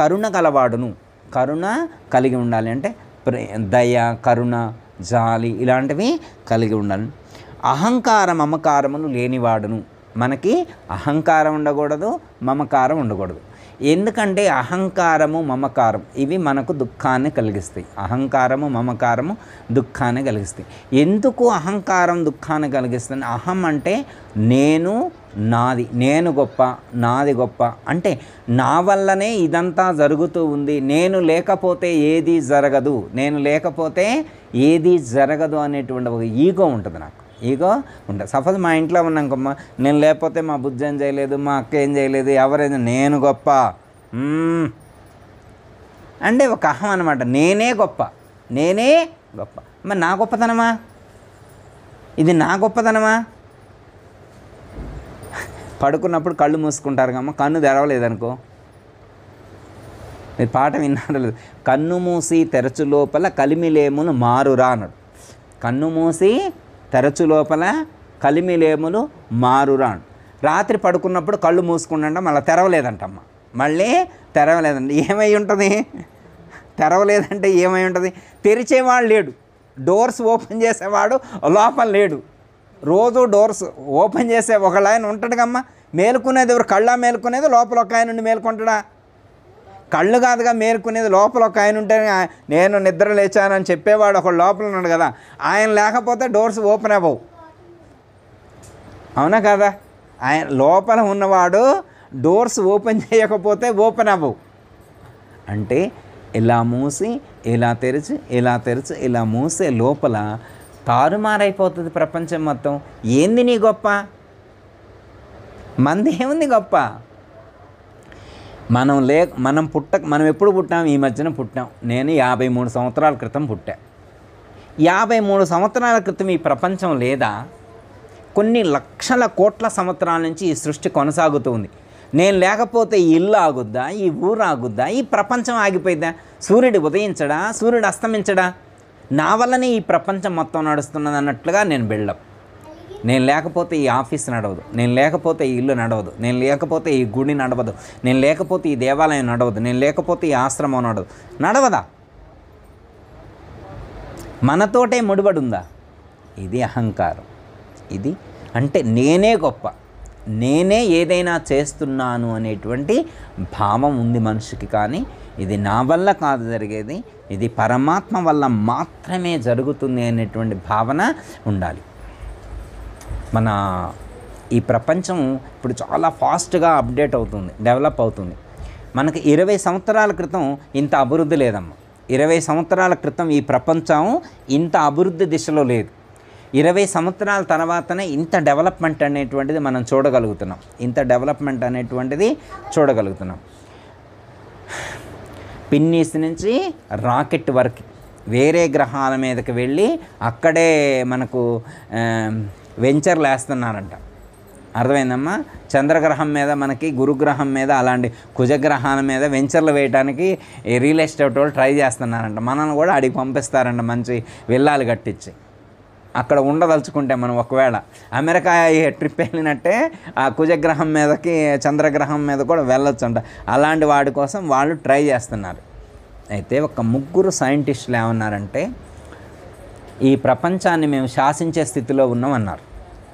కరుణ గలవాడును, కరుణ కలిగి ఉండాలి అంటే దయ, కరుణ, జాలి ఇలాంటివి కలిగి ఉండాలి. అహంకార మమకారములు లేనివాడును, మనకి అహంకారం ఉండకూడదు, మమకారం ఉండకూడదు. ఎందుకంటే అహంకారము మమకారం ఇవి మనకు దుఃఖాన్ని కలిగిస్తాయి. అహంకారము మమకారము దుఃఖాన్ని కలిగిస్తాయి. ఎందుకు అహంకారం దుఃఖాన్ని కలిగిస్తుంది? అహం అంటే నేను, నాది, నేను గొప్ప, నాది గొప్ప, అంటే నా వల్లనే ఇదంతా జరుగుతూ ఉంది, నేను లేకపోతే ఏది జరగదు, నేను లేకపోతే ఏది జరగదు అనేటువంటి ఒక ఈగో ఉంటుంది నాకు. ఈగో ఉంటుంది. సపోజ్ మా ఇంట్లో ఉన్నాకమ్మా, నేను లేకపోతే మా బుజ్జి ఏం చేయలేదు, మా అక్క ఏం చేయలేదు, ఎవరైనా నేను గొప్ప అంటే ఒక అహం అనమాట. నేనే గొప్ప, నేనే గొప్ప. మరి నా గొప్పతనమా? ఇది నా గొప్పతనమా? పడుకున్నప్పుడు కళ్ళు మూసుకుంటారు కమ్మ, కన్ను తెరవలేదనుకో, మీరు పాట విన్నారో లేదు, కన్ను మూసి తెరచు లోపల కలిమిలేమును మారురా అన్నాడు. కన్ను మూసి తెరచు లోపల కలిమిలేములు మారురా. రాత్రి పడుకున్నప్పుడు కళ్ళు మూసుకుంటా మళ్ళీ తెరవలేదంటమ్మ, మళ్ళీ తెరవలేదంట. ఏమై ఉంటుంది? తెరవలేదంటే ఏమై ఉంటుంది? తెరిచేవాడు లేడు, డోర్స్ ఓపెన్ చేసేవాడు లోపల లేడు. రోజు డోర్స్ ఓపెన్ చేసే ఒక ఆయన ఉంటాడు కమ్మ, మేలుకునేది ఎవరు? కళ్ళ మేలుకునేది లోపల ఒక ఆయన నుండి మేలుకుంటాడా? కళ్ళు కాదుగా మేలుకునేది, లోపల ఒక ఆయన ఉంటే నేను నిద్ర లేచానని చెప్పేవాడు ఒక లోపల ఉన్నాడు కదా, ఆయన లేకపోతే డోర్స్ ఓపెన్ అవ్వవు, అవునా కదా? ఆయన లోపల ఉన్నవాడు డోర్స్ ఓపెన్ చేయకపోతే ఓపెన్ అవ్వవు. అంటే ఇలా మూసి ఇలా తెరిచి ఇలా తెరిచి ఇలా మూసే లోపల తారుమారైపోతుంది ప్రపంచం మొత్తం. ఏంది నీ గొప్ప? మంది ఏముంది గొప్ప? మనం ఎప్పుడు పుట్టాం? ఈ మధ్యన పుట్టాం. నేను 53 సంవత్సరాల క్రితం పుట్టా. 53 సంవత్సరాల క్రితం ఈ ప్రపంచం లేదా? కొన్ని లక్షల కోట్ల సంవత్సరాల నుంచి ఈ సృష్టి కొనసాగుతూ ఉంది. నేను లేకపోతే ఈ ఇల్లు ఆగుద్దా? ఈ ఊరు ఆగుద్దా? ఈ ప్రపంచం ఆగిపోయిద్దా? సూర్యుడు ఉదయించడా? సూర్యుడు అస్తమించడా? నా వల్లనే ఈ ప్రపంచం మొత్తం నడుస్తున్నది అన్నట్లుగా నేను బిల్డప్. నేను లేకపోతే ఈ ఆఫీస్ నడవదు, నేను లేకపోతే ఈ ఇల్లు నడవదు, నేను లేకపోతే ఈ గుడి నడవదు, నేను లేకపోతే ఈ దేవాలయం నడవదు, నేను లేకపోతే ఈ ఆశ్రమం నడవదా? మనతోటే ముడిపడి ఉందా? ఇది అహంకారం. ఇది అంటే నేనే గొప్ప, నేనే ఏదైనా చేస్తున్నాను అనేటువంటి భావం ఉంది మనిషికి. కానీ ఇది నా వల్ల కాదు జరిగేది, ఇది పరమాత్మ వల్ల మాత్రమే జరుగుతుంది అనేటువంటి భావన ఉండాలి. మన ఈ ప్రపంచం ఇప్పుడు చాలా ఫాస్ట్గా అప్డేట్ అవుతుంది, డెవలప్ అవుతుంది. మనకి 20 సంవత్సరాల క్రితం ఇంత అభివృద్ధి లేదమ్మా. 20 సంవత్సరాల క్రితం ఈ ప్రపంచం ఇంత అభివృద్ధి దిశలో లేదు. 20 సంవత్సరాల తర్వాతనే ఇంత డెవలప్మెంట్ అనేటువంటిది మనం చూడగలుగుతున్నాం. ఇంత డెవలప్మెంట్ అనేటువంటిది చూడగలుగుతున్నాం. పిన్నీస్ నుంచి రాకెట్ వరకు వేరే గ్రహాల మీదకి వెళ్ళి అక్కడే మనకు వెంచర్లు వేస్తున్నారంట. అర్థమైందమ్మా? చంద్రగ్రహం మీద, మనకి గురుగ్రహం మీద, అలాంటి కుజగ్రహాల మీద వెంచర్లు వేయడానికి రియల్ ఎస్టేట్ వాళ్ళు ట్రై చేస్తున్నారంట. మనల్ని కూడా అడిగి పంపిస్తారంట, మంచి విల్లాలు కట్టించి. అక్కడ ఉండదలుచుకుంటే మనం ఒకవేళ అమెరికా ట్రిప్ వెళ్ళినట్టే ఆ కుజగ్రహం మీదకి, చంద్రగ్రహం మీద కూడా వెళ్ళొచ్చు అంట. అలాంటి వాటి కోసం వాళ్ళు ట్రై చేస్తున్నారు. అయితే ఒక 3 సైంటిస్టులు ఏమన్నారంటే, ఈ ప్రపంచాన్ని మేము శాసించే స్థితిలో ఉన్నామన్నారు.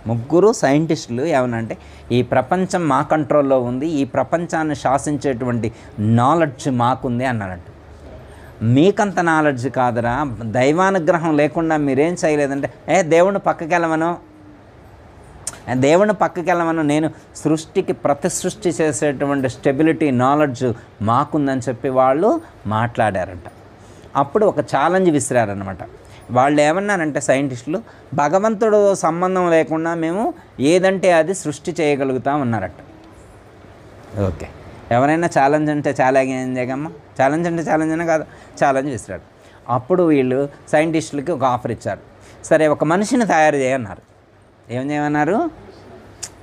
3 సైంటిస్టులు ఏమనంటే, ఈ ప్రపంచం మా కంట్రోల్లో ఉంది, ఈ ప్రపంచాన్ని శాసించేటువంటి నాలెడ్జ్ మాకుంది అన్నారంట. మీకంత నాలెడ్జ్ కాదురా, దైవానుగ్రహం లేకుండా మీరేం చేయలేదంటే, దేవుణ్ణి పక్కకి వెళ్ళమను, నేను సృష్టికి ప్రతి సృష్టి చేసేటువంటి స్టెబిలిటీ నాలెడ్జ్ మాకుందని చెప్పి వాళ్ళు మాట్లాడారంట. అప్పుడు ఒక ఛాలెంజ్ విసిరారనమాట. వాళ్ళు ఏమన్నారంటే సైంటిస్టులు, భగవంతుడు సంబంధం లేకుండా మేము ఏదంటే అది సృష్టి చేయగలుగుతాం అన్నారట. ఓకే, ఎవరైనా ఛాలెంజ్ అంటే ఛాలెంజ్ ఏం చేయగమ్మా? ఛాలెంజ్ అంటే ఛాలెంజ్ అనే కాదు, ఛాలెంజ్ ఇస్తాడు. అప్పుడు వీళ్ళు సైంటిస్టులకి ఒక ఆఫర్ ఇచ్చారు. సరే, ఒక మనిషిని తయారు చేయన్నారు. ఏం చేయమన్నారు?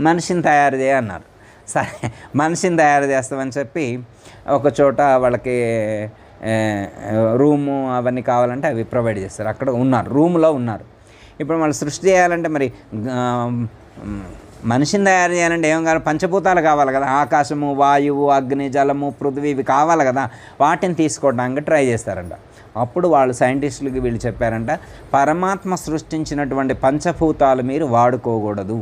మనిషిని తయారు చేయన్నారు. సరే, మనిషిని తయారు చేస్తామని చెప్పి ఒక చోట వాళ్ళకి రూము అవన్నీ కావాలంటే అవి ప్రొవైడ్ చేస్తారు. అక్కడ ఉన్నారు, రూమ్లో ఉన్నారు. ఇప్పుడు వాళ్ళు సృష్టి చేయాలంటే మరి మనిషిని తయారు చేయాలంటే ఏం కావాలి? పంచభూతాలు కావాలి కదా, ఆకాశము, వాయువు, అగ్ని, జలము, పృథ్వీ, ఇవి కావాలి కదా, వాటిని తీసుకోవడానికి ట్రై చేస్తారంట. అప్పుడు వాళ్ళు సైంటిస్టులకి వీళ్ళు చెప్పారంట, పరమాత్మ సృష్టించినటువంటి పంచభూతాలు మీరు వాడుకోకూడదు.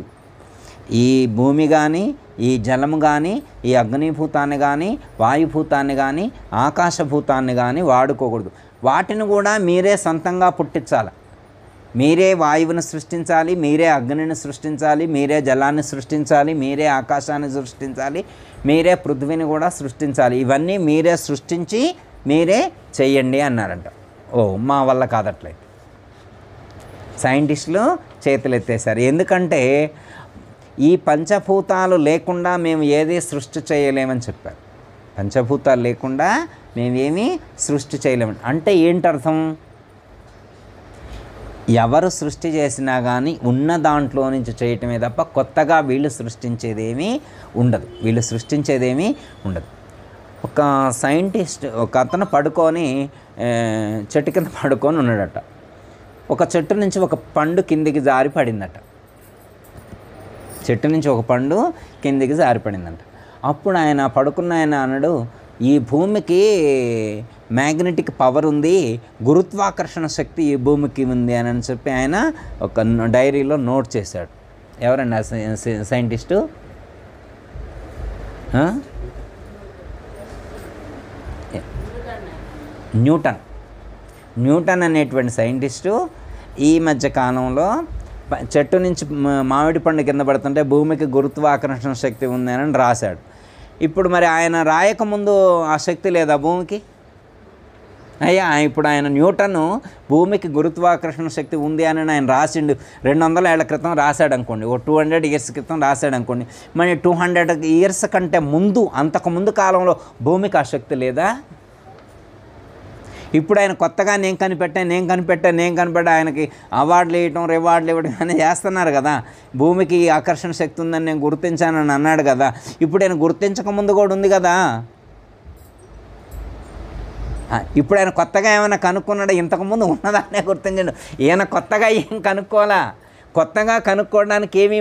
ఈ భూమి కానీ, ఈ జలము కానీ, ఈ అగ్నిభూతాన్ని కానీ, వాయుభూతాన్ని కానీ, ఆకాశభూతాన్ని కానీ వాడుకోకూడదు. వాటిని కూడా మీరే సొంతంగా పుట్టించాలి. మీరే వాయువుని సృష్టించాలి, మీరే అగ్నిని సృష్టించాలి, మీరే జలాన్ని సృష్టించాలి, మీరే ఆకాశాన్ని సృష్టించాలి, మీరే పృథ్వీని కూడా సృష్టించాలి. ఇవన్నీ మీరే సృష్టించి మీరే చెయ్యండి అన్నారంట. ఓ, మా వల్ల కాదట్లయితే సైంటిస్టులు చేతులు ఎత్తేసారు. ఎందుకంటే ఈ పంచభూతాలు లేకుండా మేము ఏది సృష్టి చేయలేమని చెప్పారు. పంచభూతాలు లేకుండా మేమేమీ సృష్టి చేయలేమని అంటే ఏంటర్థం? ఎవరు సృష్టి చేసినా కానీ ఉన్న దాంట్లో నుంచి చేయటమే తప్ప కొత్తగా వీళ్ళు సృష్టించేదేమీ ఉండదు. ఒక సైంటిస్ట్, ఒక అతను పడుకొని చెట్టు కింద పడుకొని ఉన్నాడట. ఒక చెట్టు నుంచి ఒక పండు కిందికి జారి పడిందట. చెట్టు నుంచి ఒక పండు కిందికి జారిపడిందంట. అప్పుడు ఆయన పడుకున్న ఆయన అన్నాడు, ఈ భూమికి మ్యాగ్నెటిక్ పవర్ ఉంది, గురుత్వాకర్షణ శక్తి ఈ భూమికి ఉంది అని చెప్పి ఆయన ఒక డైరీలో నోట్ చేశాడు. ఎవరండి ఆ సైంటిస్టు? న్యూటన్ అనేటువంటి సైంటిస్టు ఈ మధ్య కాలంలో చెట్టు నుంచి మామిడి పండు కింద పడుతుంటే భూమికి గురుత్వాకర్షణ శక్తి ఉంది అని రాశాడు. ఇప్పుడు మరి ఆయన రాయకముందు ఆ శక్తి లేదా భూమికి? అయ్యా, ఇప్పుడు ఆయన న్యూటన్ భూమికి గురుత్వాకర్షణ శక్తి ఉంది అని ఆయన రాసిండు. 200 ఏళ్ల క్రితం రాశాడు అనుకోండి, ఓ 200 ఇయర్స్ క్రితం రాశాడు అనుకోండి. మరి 200 ఇయర్స్ కంటే ముందు, అంతకుముందు కాలంలో భూమికి ఆ శక్తి లేదా? ఇప్పుడు ఆయన కొత్తగా నేను కనిపెట్టా ఆయనకి అవార్డులు ఇవ్వటం, రివార్డులు ఇవ్వడం అని చేస్తున్నారు కదా. భూమికి ఆకర్షణ శక్తి ఉందని నేను గుర్తించానని అన్నాడు కదా. ఇప్పుడు ఆయన గుర్తించకముందు కూడా ఉంది కదా. ఇప్పుడు ఆయన కొత్తగా ఏమైనా కనుక్కున్నాడు? ఇంతకుముందు ఉన్నదాన్నే గుర్తించండు. ఈయన కొత్తగా ఏం కనుక్కోవాలా? కొత్తగా కనుక్కోవడానికి ఏమీ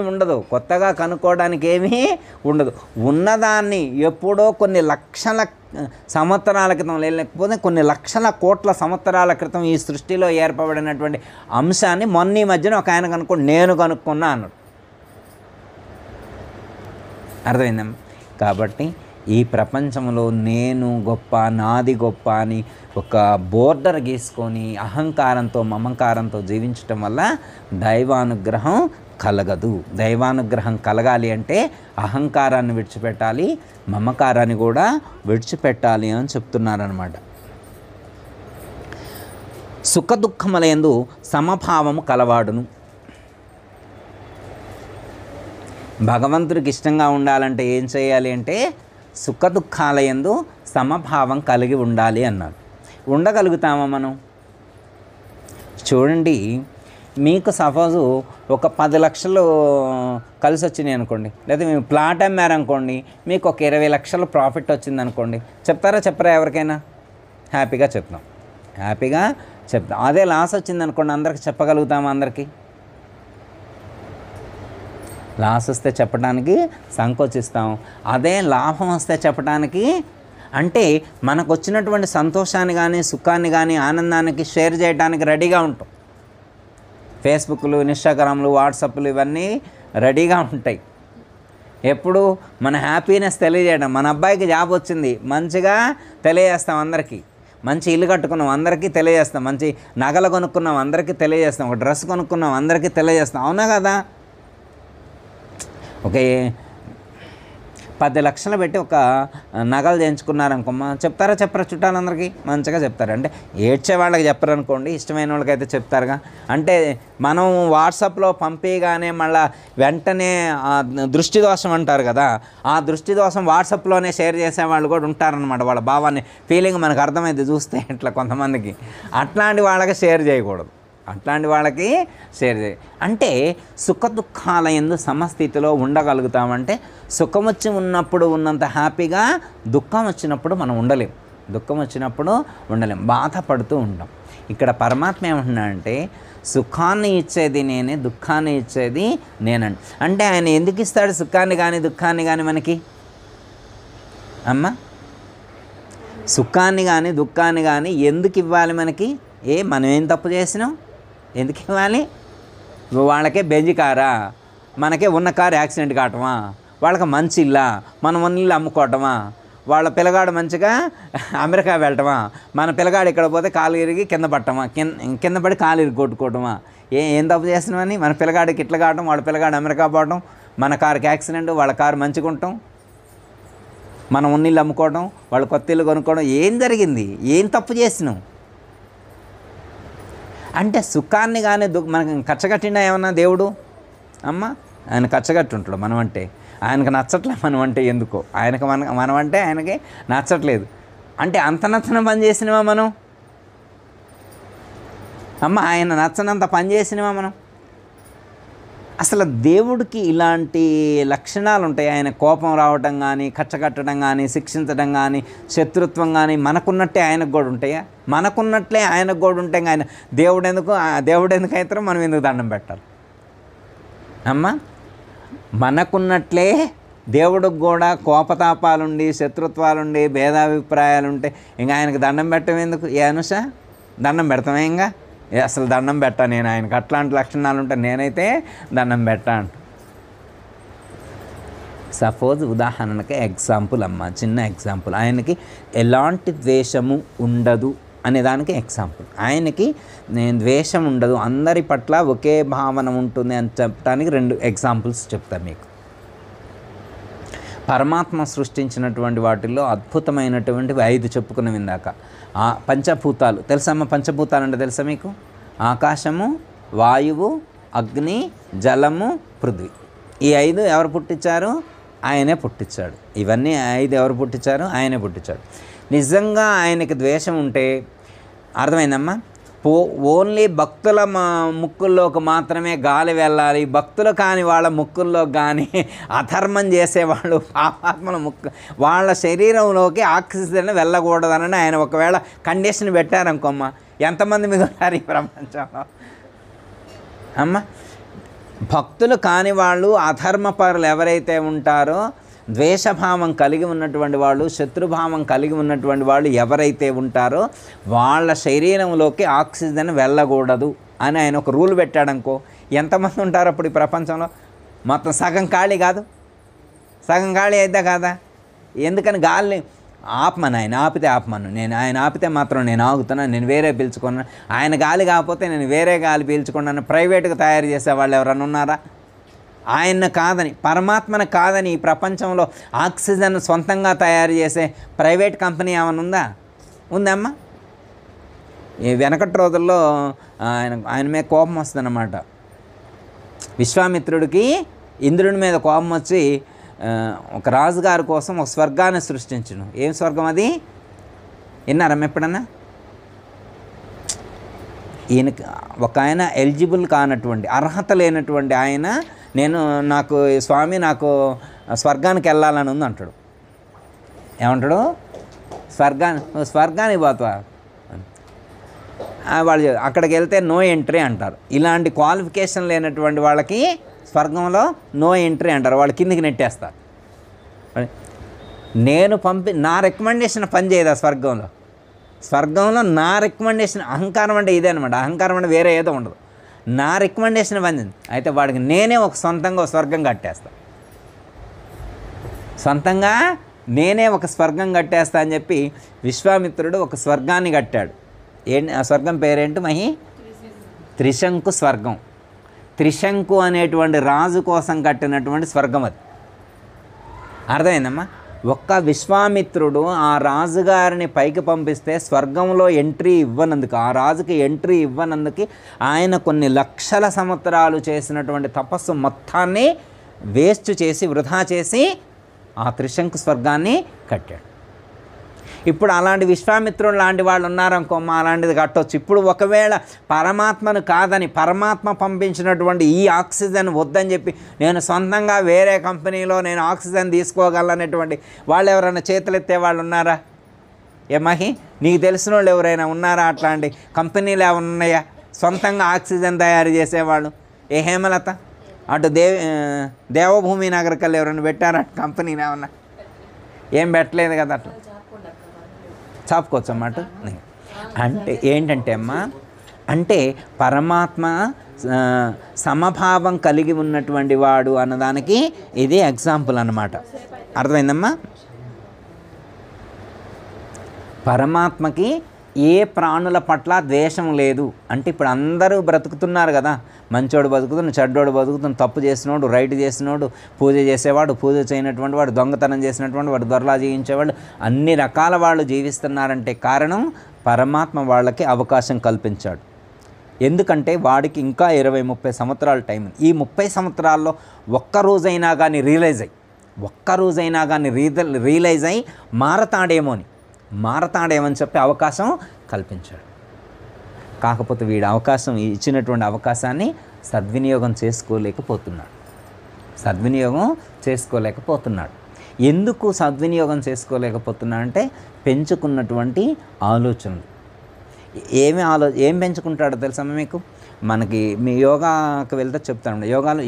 ఉండదు. ఉన్నదాన్ని ఎప్పుడో కొన్ని లక్షల సంవత్సరాల క్రితం, లేకపోతే కొన్ని లక్షల కోట్ల సంవత్సరాల క్రితం ఈ సృష్టిలో ఏర్పడినటువంటి అంశాన్ని మొన్న ఈ మధ్యన ఒక ఆయన నేను కనుక్కున్నా అన్నాడు. అర్థమైందమ్మా? కాబట్టి ఈ ప్రపంచంలో నేను గొప్ప, నాది గొప్ప అని ఒక బోర్డర్ గీసుకొని అహంకారంతో, మమకారంతో జీవించటం వల్ల దైవానుగ్రహం కలగదు. దైవానుగ్రహం కలగాలి అంటే అహంకారాన్ని విడిచిపెట్టాలి, మమకారాన్ని కూడా విడిచిపెట్టాలి అని చెప్తున్నారనమాట. సుఖదుఖములందు సమభావము కలవాడును. భగవంతుడికి ఇష్టంగా ఉండాలంటే ఏం చేయాలి అంటే సుఖదుఖాలయందు సమభావం కలిగి ఉండాలి అన్నాడు. ఉండగలుగుతామా మనం? చూడండి, మీకు సపోజు ఒక 10 లక్షలు కలిసి వచ్చినాయి అనుకోండి, లేదా మేము ప్లాట్ అమ్మారనుకోండి, మీకు ఒక 20 లక్షలు ప్రాఫిట్ వచ్చింది అనుకోండి, చెప్పరా ఎవరికైనా? హ్యాపీగా చెప్తాం. అదే లాస్ వచ్చింది అనుకోండి, అందరికి చెప్పగలుగుతామా? అందరికీ లాస్ వస్తే చెప్పడానికి సంకోచిస్తాం. అదే లాభం వస్తే చెప్పడానికి, అంటే మనకు వచ్చినటువంటి సంతోషాన్ని కానీ, సుఖాన్ని కానీ, ఆనందానికి షేర్ చేయడానికి రెడీగా ఉంటాం. ఫేస్బుక్లు, ఇన్స్టాగ్రామ్లు, వాట్సాప్లు ఇవన్నీ రెడీగా ఉంటాయి. ఎప్పుడు మన హ్యాపీనెస్ తెలియజేయడం. మన అబ్బాయికి జాబ్ వచ్చింది, మంచిగా తెలియజేస్తాం అందరికీ. మంచి ఇల్లు కట్టుకున్నాం, అందరికీ తెలియజేస్తాం. మంచి నగలు కొనుక్కున్నాం, అందరికీ తెలియజేస్తాం. ఒక డ్రెస్ కొనుక్కున్నాం, అందరికీ తెలియజేస్తాం. అవునా కదా? ఓకే, 10 లక్షలు పెట్టి ఒక నగలు చేయించుకున్నారనుకోమ్మా, చెప్పరా చుట్టాలందరికీ? మంచిగా చెప్తారు. అంటే ఏడ్చే వాళ్ళకి చెప్పరు అనుకోండి, ఇష్టమైన వాళ్ళకైతే చెప్తారుగా. అంటే మనం వాట్సాప్లో పంపించగానే మళ్ళీ వెంటనే దృష్టి దోషం అంటారు కదా, ఆ దృష్టి దోషం వాట్సాప్లోనే షేర్ చేసేవాళ్ళు కూడా ఉంటారనమాట. వాళ్ళ భావాన్ని, ఫీలింగ్ మనకు అర్థమైంది చూస్తే ఇట్లా కొంతమందికి. అట్లాంటి వాళ్ళకి షేర్ చేయకూడదు. అంటే సుఖదుఖాలయందు సమస్థితిలో ఉండగలుగుతామంటే, సుఖం వచ్చి ఉన్నప్పుడు ఉన్నంత హ్యాపీగా దుఃఖం వచ్చినప్పుడు మనం ఉండలేం. బాధపడుతూ ఉంటాం. ఇక్కడ పరమాత్మ ఏమంటున్నాడంటే సుఖాన్ని ఇచ్చేది నేనే, దుఃఖాన్ని ఇచ్చేది నేనండి. అంటే ఆయన ఎందుకు ఇస్తాడు సుఖాన్ని కానీ దుఃఖాన్ని కానీ మనకి? అమ్మ, సుఖాన్ని కానీ దుఃఖాన్ని కానీ ఎందుకు ఇవ్వాలి మనకి? మనం ఏం తప్పు చేసినాం? ఎందుకు ఇవ్వాలి? వాళ్ళకే బెంజ్ కారా, మనకే ఉన్న కారు యాక్సిడెంట్ కావటమా? వాళ్ళకి మంచి ఇల్లా, మనం ఉన్న ఇల్లు అమ్ముకోవటమా? వాళ్ళ పిల్లగాడు మంచిగా అమెరికా వెళ్ళటమా? మన పిల్లగాడు ఇక్కడ పోతే కాలు ఇరిగి కింద పట్టమా? కింద పడి కాలు ఇరిగి కొట్టుకోవటమా? ఏం తప్పు చేస్తున్నామని? మన పిల్లగాడికి ఇట్లా కావటం, వాళ్ళ పిల్లగాడు అమెరికా పోవటం, మన కారుకి యాక్సిడెంట్, వాళ్ళ కారు మంచిగా ఉండటం, మనం ఉన్న ఇల్లు అమ్ముకోవడం, వాళ్ళు కొత్త ఇల్లు కొనుక్కోవడం. ఏం జరిగింది? ఏం తప్పు చేసినాం? అంటే సుఖాన్ని కానీ మనకు కచ్చగట్టినా ఏమన్నా దేవుడు? అమ్మ, ఆయన కచ్చగట్టి ఉంటాడు. మనం అంటే ఆయనకు నచ్చట్లే, మనం అంటే ఎందుకో ఆయనకు మనం అంటే ఆయనకి నచ్చట్లేదు. అంటే అంత నచ్చని పని చేసినవా మనం? అమ్మ, ఆయన నచ్చనంత పని చేసినవా మనం? అసలు దేవుడికి ఇలాంటి లక్షణాలు ఉంటాయి. ఆయన కోపం రావటం కానీ, కచ్చగట్టడం కానీ, శిక్షించడం కానీ, శత్రుత్వం కానీ మనకున్నట్టే ఆయనకు కూడా ఉంటాయా? మనకున్నట్లే ఆయనకు కూడా ఉంటాయి. ఆయన దేవుడు ఎందుకు అవుతారో మనం ఎందుకు దండం పెట్టాలి? అమ్మ, మనకున్నట్లే దేవుడికి కూడా కోపతాపాలుండి, శత్రుత్వాలుండి, భేదాభిప్రాయాలుంటే ఇంకా ఆయనకు దండం పెట్టడం ఎందుకు? అనుష, దండం పెడతామే? ఇంకా అసలు దండం పెట్టా నేను ఆయనకు. అట్లాంటి లక్షణాలు ఉంటే నేనైతే దండం పెట్టా అంట. సపోజ్ ఉదాహరణకి ఎగ్జాంపుల్ అమ్మ, చిన్న ఎగ్జాంపుల్. ఆయనకి ఎలాంటి ద్వేషము ఉండదు అనేదానికి ఎగ్జాంపుల్. ఆయనకి ద్వేషం ఉండదు, అందరి పట్ల ఒకే భావన ఉంటుంది అని చెప్పడానికి 2 ఎగ్జాంపుల్స్ చెప్తాను మీకు. పరమాత్మ సృష్టించినటువంటి వాటిల్లో అద్భుతమైనటువంటివి 5 చెప్పుకున్నాం ఇందాక. పంచభూతాలు తెలుసమ్మా? పంచభూతాలు అంటే తెలుసా మీకు? ఆకాశము, వాయువు, అగ్ని, జలము, పృథ్వీ. ఈ 5 ఎవరు పుట్టించారు? ఆయనే పుట్టించాడు. ఇవన్నీ 5 ఎవరు పుట్టించారు? ఆయనే పుట్టించాడు. నిజంగా ఆయనకి ద్వేషం ఉంటే అర్థమైందమ్మా? ఓన్లీ భక్తుల ముక్కుల్లోకి మాత్రమే గాలి వెళ్ళాలి, భక్తులు కాని వాళ్ళ ముక్కుల్లో కానీ, అధర్మం చేసేవాళ్ళు పాపాత్మల వాళ్ళ శరీరంలోకి ఆక్సిజన్ వెళ్ళకూడదని ఆయన ఒకవేళ కండిషన్ పెట్టారనుకోమ్మ, ఎంతమంది మిగులుతారు ఈ ప్రపంచంలో? అమ్మ, భక్తులు కాని వాళ్ళు, అధర్మపరులు ఎవరైతే ఉంటారో, ద్వేషభావం కలిగి ఉన్నటువంటి వాళ్ళు, శత్రుభావం కలిగి ఉన్నటువంటి వాళ్ళు ఎవరైతే ఉంటారో వాళ్ళ శరీరంలోకి ఆక్సిజన్ వెళ్ళకూడదు అని ఆయన ఒక రూల్ పెట్టాడనుకో, ఎంతమంది ఉంటారు అప్పుడు ఈ ప్రపంచంలో? మొత్తం సగం ఖాళీ కాదు? సగం ఖాళీ అయిద్దా కాదా? ఎందుకని? గాలిని ఆపమని, ఆయన ఆపితే ఆపమను. ఆయన ఆపితే మాత్రం నేను ఆగుతున్నాను, నేను వేరే పీల్చుకున్నాను. ఆయన గాలి కాకపోతే నేను వేరే గాలి పీల్చుకున్నాను. ప్రైవేట్గా తయారు చేసే వాళ్ళు ఎవరన్నా ఉన్నారా? ఆయన కాదని, పరమాత్మను కాదని ఈ ప్రపంచంలో ఆక్సిజన్ సొంతంగా తయారు చేసే ప్రైవేట్ కంపెనీ ఏమైనా ఉందా? ఉందమ్మా? ఈ వెనకటి రోజుల్లో ఆయన మీద కోపం వస్తుందన్నమాట. విశ్వామిత్రుడికి ఇంద్రుడి మీద కోపం వచ్చి ఒక రాజుగారి కోసం ఒక స్వర్గాన్ని సృష్టించును. ఏం స్వర్గం అది? విన్నారమ్మ ఎప్పుడన్నా? ఈయనకి ఒక ఆయన ఎలిజిబుల్ కానటువంటి, అర్హత లేనటువంటి ఆయన, నాకు స్వామి నాకు స్వర్గానికి వెళ్ళాలని ఉంది అంటాడు. ఏమంటాడు? స్వర్గానికి పోతావా? వాళ్ళు అక్కడికి వెళ్తే నో ఎంట్రీ అంటారు. ఇలాంటి క్వాలిఫికేషన్ లేనటువంటి వాళ్ళకి స్వర్గంలో నో ఎంట్రీ అంటారు. వాళ్ళు కిందికి నెట్టేస్తారు. నా రికమెండేషన్ పనిచేయదా స్వర్గంలో నా రికమెండేషన్? అహంకారం అంటే ఇదే అనమాట. అహంకారం అంటే వేరే ఏదో ఉండదు. నా రికమెండేషన్ పనిచేయండి. అయితే వాడికి నేనే సొంతంగా స్వర్గం కట్టేస్తా, సొంతంగా నేనే ఒక స్వర్గం కట్టేస్తా అని చెప్పి విశ్వామిత్రుడు ఒక స్వర్గాన్ని కట్టాడు. ఆ స్వర్గం పేరేంటి మహి? త్రిశంకు స్వర్గం. త్రిశంకు అనేటువంటి రాజు కోసం కట్టినటువంటి స్వర్గం అది. అర్థమైందమ్మా? ఒక్క విశ్వామిత్రుడు ఆ రాజుగారిని పైకి పంపిస్తే స్వర్గంలో ఎంట్రీ ఇవ్వనందుకు, ఆ రాజుకి ఎంట్రీ ఇవ్వనందుకు ఆయన కొన్ని లక్షల సంవత్సరాలు చేసినటువంటి తపస్సు మొత్తాన్ని వేస్ట్ చేసి, వృధా చేసి ఆ త్రిశంకు స్వర్గాన్ని కట్టాడు. ఇప్పుడు అలాంటి విశ్వామిత్రుడు లాంటి వాళ్ళు ఉన్నారనుకోమ్మా, అలాంటిది కట్టవచ్చు. ఇప్పుడు ఒకవేళ పరమాత్మను కాదని, పరమాత్మ పంపించినటువంటి ఈ ఆక్సిజన్ వద్దని చెప్పి నేను సొంతంగా వేరే కంపెనీలో నేను ఆక్సిజన్ తీసుకోగలనటువంటి వాళ్ళు ఎవరైనా చేతులెత్తే వాళ్ళు ఉన్నారా? ఏమహి నీకు తెలిసిన వాళ్ళు ఎవరైనా ఉన్నారా అట్లాంటి కంపెనీలు ఏమైనా ఉన్నాయా సొంతంగా ఆక్సిజన్ తయారు చేసేవాళ్ళు? ఏ హేమలత అటు దేవభూమి నగరికల్లు ఎవరైనా పెట్టారా కంపెనీని ఏమన్నా? ఏం పెట్టలేదు కదా. అట్లా చాపుకోవచ్చు అన్నమాట. అంటే ఏంటంటే అమ్మా, అంటే పరమాత్మ సమభావం కలిగి ఉన్నటువంటి వాడు అన్నదానికి ఇది ఎగ్జాంపుల్ అన్నమాట. అర్థమైందమ్మా? పరమాత్మకి ఏ ప్రాణుల పట్ల ద్వేషం లేదు. అంటే ఇప్పుడు అందరూ బ్రతుకుతున్నారు కదా, మంచోడు బతుకుతున్న, చెడ్డోడు బతుకుతున్న, తప్పు చేసినోడు, రైట్ చేసినోడు, పూజ చేసేవాడు, పూజ చేయనటువంటి వాడు, దొంగతనం చేసినటువంటి వాడు, దొరలా జీవించేవాళ్ళు, అన్ని రకాల వాళ్ళు జీవిస్తున్నారంటే కారణం పరమాత్మ వాళ్ళకి అవకాశం కల్పించాడు. ఎందుకంటే వాడికి ఇంకా 20-30 సంవత్సరాల టైం. ఈ 30 సంవత్సరాల్లో ఒక్కరోజైనా కానీ రియలైజ్ అయ్యి మారతాడేమని చెప్పి అవకాశం కల్పించాడు. కాకపోతే వీడు ఇచ్చినటువంటి అవకాశాన్ని సద్వినియోగం చేసుకోలేకపోతున్నాడు. ఎందుకు సద్వినియోగం చేసుకోలేకపోతున్నాడు అంటే పెంచుకున్నటువంటి ఆలోచనలు. ఏం పెంచుకుంటాడో తెలుసా మీకు? మనకి మీ యోగాకి వెళ్తే చెప్తాను,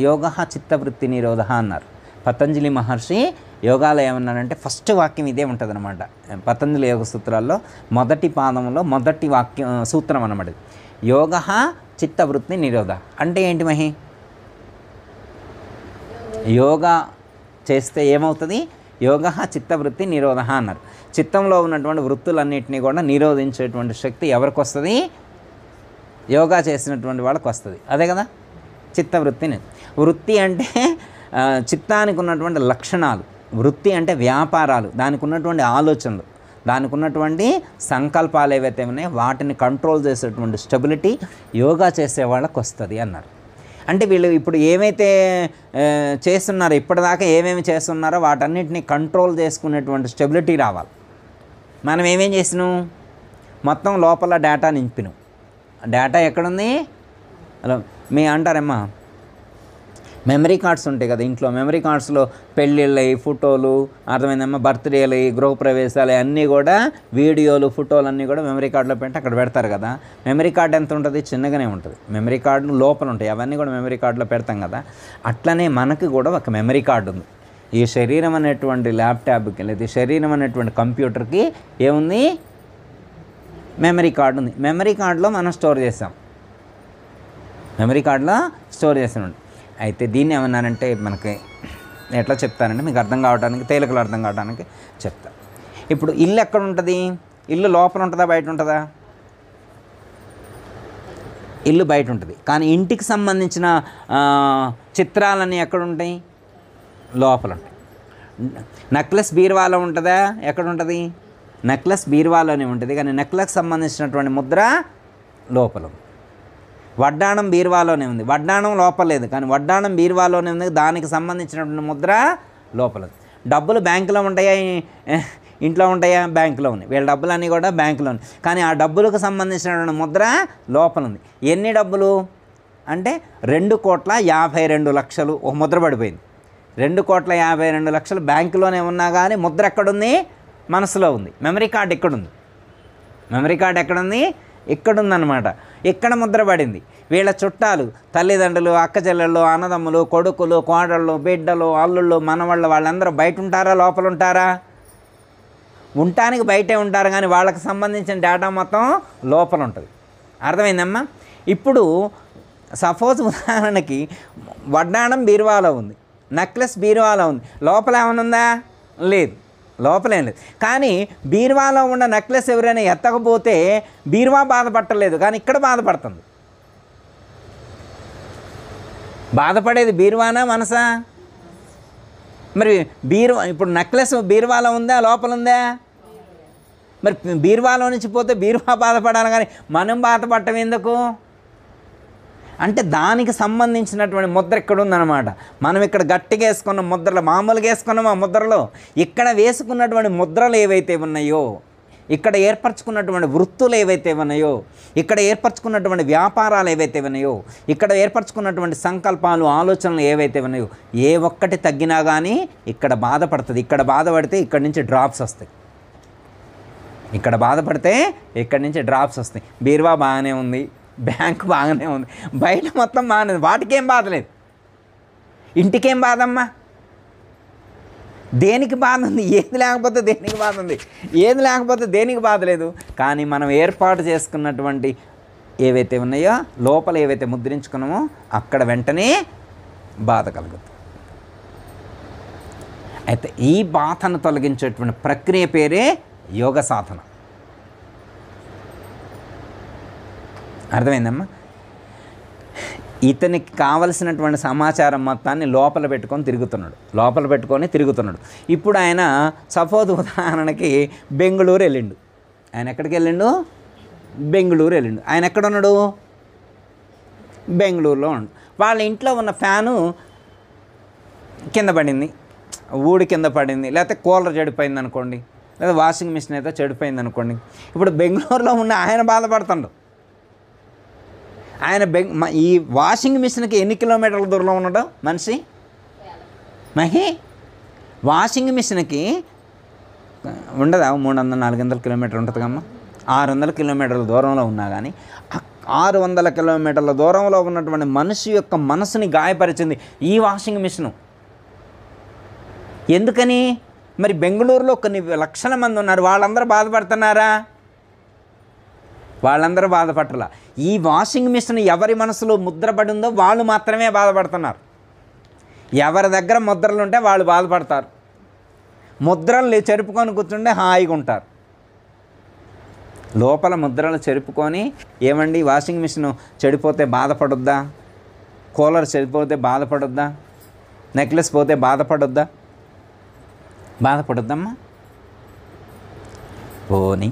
యోగ చిత్తవృత్తి నిరోధ అన్నారు పతంజలి మహర్షి. యోగాలో ఏమన్నారంటే ఫస్ట్ వాక్యం ఇదే ఉంటుంది అనమాట. పతంజలి యోగ సూత్రాల్లో మొదటి పాదంలో మొదటి సూత్రం అన్నమాట. యోగ చిత్తవృత్తి నిరోధ అంటే ఏంటి మహి? యోగా చేస్తే ఏమవుతుంది? యోగ చిత్తవృత్తి నిరోధ అన్నారు. చిత్తంలో ఉన్నటువంటి వృత్తులన్నింటినీ కూడా నిరోధించేటువంటి శక్తి ఎవరికి వస్తుంది? యోగా చేసినటువంటి వాళ్ళకి వస్తుంది. అదే కదా చిత్తవృత్తిని. వృత్తి అంటే చిత్తానికి ఉన్నటువంటి లక్షణాలు, వృత్తి అంటే వ్యాపారాలు, దానికి ఉన్నటువంటి ఆలోచనలు, దానికి ఉన్నటువంటి సంకల్పాలు ఏవైతే ఉన్నాయో వాటిని కంట్రోల్ చేసేటువంటి స్టెబిలిటీ యోగా చేసే వాళ్ళకి వస్తుంది అన్నారు. అంటే వీళ్ళు ఇప్పుడు ఏమైతే చేస్తున్నారో, ఇప్పటిదాకా ఏమేమి చేస్తున్నారో వాటన్నిటిని కంట్రోల్ చేసుకునేటువంటి స్టెబిలిటీ రావాలి. మనం ఏమేం చేసినాం? మొత్తం లోపల డేటా నింపినాం. డేటా ఎక్కడుంది? అలా మీ అంటారమ్మా, మెమరీ కార్డ్స్ ఉంటాయి కదా ఇంట్లో. మెమరీ కార్డ్స్లో పెళ్ళిళ్ళవి, ఫోటోలు, అర్థమైందమ్మా, బర్త్డేలు, గృహప్రవేశాలు అన్నీ కూడా, వీడియోలు, ఫోటోలు అన్నీ కూడా మెమరీ కార్డులో పెట్టి అక్కడ పెడతారు కదా. మెమరీ కార్డు ఎంత ఉంటుంది? చిన్నగానే ఉంటుంది. మెమరీ కార్డు లోపల ఉంటాయి, అవన్నీ కూడా మెమరీ కార్డులో పెడతాం కదా. అట్లనే మనకి కూడా ఒక మెమరీ కార్డు ఉంది. ఈ శరీరం అనేటువంటి ల్యాప్టాప్కి లేదా శరీరం అనేటువంటి కంప్యూటర్కి ఏముంది? మెమరీ కార్డు ఉంది. మెమరీ కార్డులో మనం స్టోర్ చేస్తాం. అయితే దీన్ని ఏమన్నానంటే మనకి ఎట్లా చెప్తానంటే మీకు అర్థం కావడానికి, తేలికలు అర్థం కావడానికి చెప్తా. ఇప్పుడు ఇల్లు ఎక్కడ ఉంటుంది? ఇల్లు లోపల ఉంటుందా బయట ఉంటుందా? ఇల్లు బయట ఉంటుంది. కానీ ఇంటికి సంబంధించిన చిత్రాలన్నీ ఎక్కడ ఉంటాయి? లోపల ఉంటాయి. నెక్లెస్ బీరువాలో ఉంటుందా? ఎక్కడ ఉంటుంది? నెక్లెస్ బీరువాలోనే ఉంటుంది, కానీ నెక్లెస్కి సంబంధించినటువంటి ముద్ర లోపల ఉంది. వడ్డాణం బీరువాలోనే ఉంది, వడ్డాణం లోపల లేదు, కానీ వడ్డాణం బీరువాలోనే ఉంది, దానికి సంబంధించినటువంటి ముద్ర లోపల ఉంది. డబ్బులు బ్యాంకులో ఉంటాయా, ఇంట్లో ఉంటాయా? బ్యాంకులో ఉన్నాయి. వీళ్ళ డబ్బులన్నీ కూడా బ్యాంకులో ఉన్నాయి, కానీ ఆ డబ్బులకు సంబంధించినటువంటి ముద్ర లోపల ఉంది. ఎన్ని డబ్బులు అంటే 2,52,00,000 ఒక ముద్ర పడిపోయింది. 2,52,00,000 బ్యాంకులోనే ఉన్నా కానీ ముద్ర ఎక్కడుంది? మనసులో ఉంది. మెమరీ కార్డు ఎక్కడుంది? ఇక్కడుందన్నమాట. ఇక్కడ ముద్ర పడింది. వీళ్ళ చుట్టాలు, తల్లిదండ్రులు, అక్కచెల్లెళ్ళు, అన్నదమ్ములు, కొడుకులు, కోడళ్ళు, బిడ్డలు, అల్లుళ్ళు, మనవాళ్ళు, వాళ్ళందరూ బయట ఉంటారా లోపల ఉంటారా? ఉండటానికి బయటే ఉంటారు, కానీ వాళ్ళకి సంబంధించిన డేటా మొత్తం లోపల ఉంటుంది. అర్థమైందమ్మా? ఇప్పుడు సపోజ్ ఉదాహరణకి వడ్డాణం బీరువాలో ఉంది, నెక్లెస్ బీరువాలో ఉంది, లోపల ఏమైనా ఉందా? లేదు, లోపలేం లేదు. కానీ బీరువాలో ఉన్న నెక్లెస్ ఎవరైనా ఎత్తకపోతే బీరువా బాధపడలేదు, కానీ ఇక్కడ బాధపడుతుంది. బాధపడేది బీరువానా మనసా? మరి ఇప్పుడు నెక్లెస్ బీరువాలో ఉందా లోపల ఉందా? మరి బీరువాలో నుంచి పోతే బీరువా బాధపడాలి, కానీ మనం బాధపడటం ఎందుకు? అంటే దానికి సంబంధించినటువంటి ముద్ర ఇక్కడ ఉందన్నమాట. మనం ఇక్కడ గట్టిగా వేసుకున్న ముద్రలు, మామూలుగా వేసుకున్నాం ఆ ముద్రలో, ఇక్కడ వేసుకున్నటువంటి ముద్రలు ఏవైతే ఉన్నాయో, ఇక్కడ ఏర్పరచుకున్నటువంటి వృత్తులు ఏవైతే ఉన్నాయో, ఇక్కడ ఏర్పరచుకున్నటువంటి వ్యాపారాలు ఏవైతే ఉన్నాయో, ఇక్కడ ఏర్పరచుకున్నటువంటి సంకల్పాలు, ఆలోచనలు ఏవైతే ఉన్నాయో, ఏ ఒక్కటి తగ్గినా కానీ ఇక్కడ బాధపడుతుంది. ఇక్కడ బాధపడితే ఇక్కడి నుంచి డ్రాప్స్ వస్తాయి. ఇక్కడ బాధపడితే ఇక్కడి నుంచి డ్రాప్స్ వస్తాయి. బీరువా బాగానే ఉంది, బ్యాంక్ బాగానే ఉంది, బయట మొత్తం బాగానే ఉంది, వాటికేం బాధ లేదు. ఇంటికేం బాధమ్మా? దేనికి బాధ ఉంది? ఏది లేకపోతే దేనికి బాధ ఉంది? ఏది లేకపోతే దేనికి బాధ లేదు. కానీ మనం ఏర్పాటు చేసుకున్నటువంటి ఏవైతే ఉన్నాయో, లోపల ఏవైతే ముద్రించుకున్నామో అక్కడ వెంటనే బాధ కలుగుతుంది. అయితే ఈ బాధను తొలగించేటువంటి ప్రక్రియ పేరే యోగ సాధన. అర్థమైందమ్మా? ఇతనికి కావలసినటువంటి సమాచారం మొత్తాన్ని లోపల పెట్టుకొని తిరుగుతున్నాడు. ఇప్పుడు ఆయన సపోజ్ ఉదాహరణకి బెంగళూరు వెళ్ళిండు. ఆయన ఎక్కడికి వెళ్ళిండు? బెంగళూరు వెళ్ళిండు. ఆయన ఎక్కడ ఉన్నాడు? బెంగళూరులో ఉన్నాడు. వాళ్ళ ఇంట్లో ఉన్న ఫ్యాను కింద పడింది, ఊడి కింద పడింది, లేకపోతే కూలర్ చెడిపోయింది అనుకోండి, లేదా వాషింగ్ మిషన్ అయితే చెడిపోయింది అనుకోండి. ఇప్పుడు బెంగళూరులో ఉన్న ఆయన బాధపడుతుండు. ఆయన ఈ వాషింగ్ మిషన్కి ఎన్ని కిలోమీటర్ల దూరంలో ఉన్నాడు మనిషి? వాషింగ్ మిషన్కి ఉండదా 300-400 కిలోమీటర్లు ఉంటుంది కమ్మా. 600 కిలోమీటర్ల దూరంలో ఉన్నా కానీ 600 కిలోమీటర్ల దూరంలో ఉన్నటువంటి మనిషి యొక్క మనసుని గాయపరిచింది ఈ వాషింగ్ మిషను. ఎందుకని? మరి బెంగళూరులో కొన్ని లక్షల మంది ఉన్నారు, వాళ్ళందరూ బాధపడుతున్నారా? వాళ్ళందరూ బాధపడలా. ఈ వాషింగ్ మిషన్ ఎవరి మనసులో ముద్రపడి ఉందో వాళ్ళు మాత్రమే బాధపడుతున్నారు. ఎవరి దగ్గర ముద్రలు ఉంటే వాళ్ళు బాధపడతారు. ముద్రలు చెరుపుకొని కూర్చుంటే హాయిగా ఉంటారు. లోపల ముద్రలు చెరుపుకొని, ఏమండి వాషింగ్ మిషన్ చెడిపోతే బాధపడొద్దా? కూలర్ చెడిపోతే బాధపడొద్దా? నెక్లెస్ పోతే బాధపడొద్దా? బాధపడొద్దమ్మా. పోనీ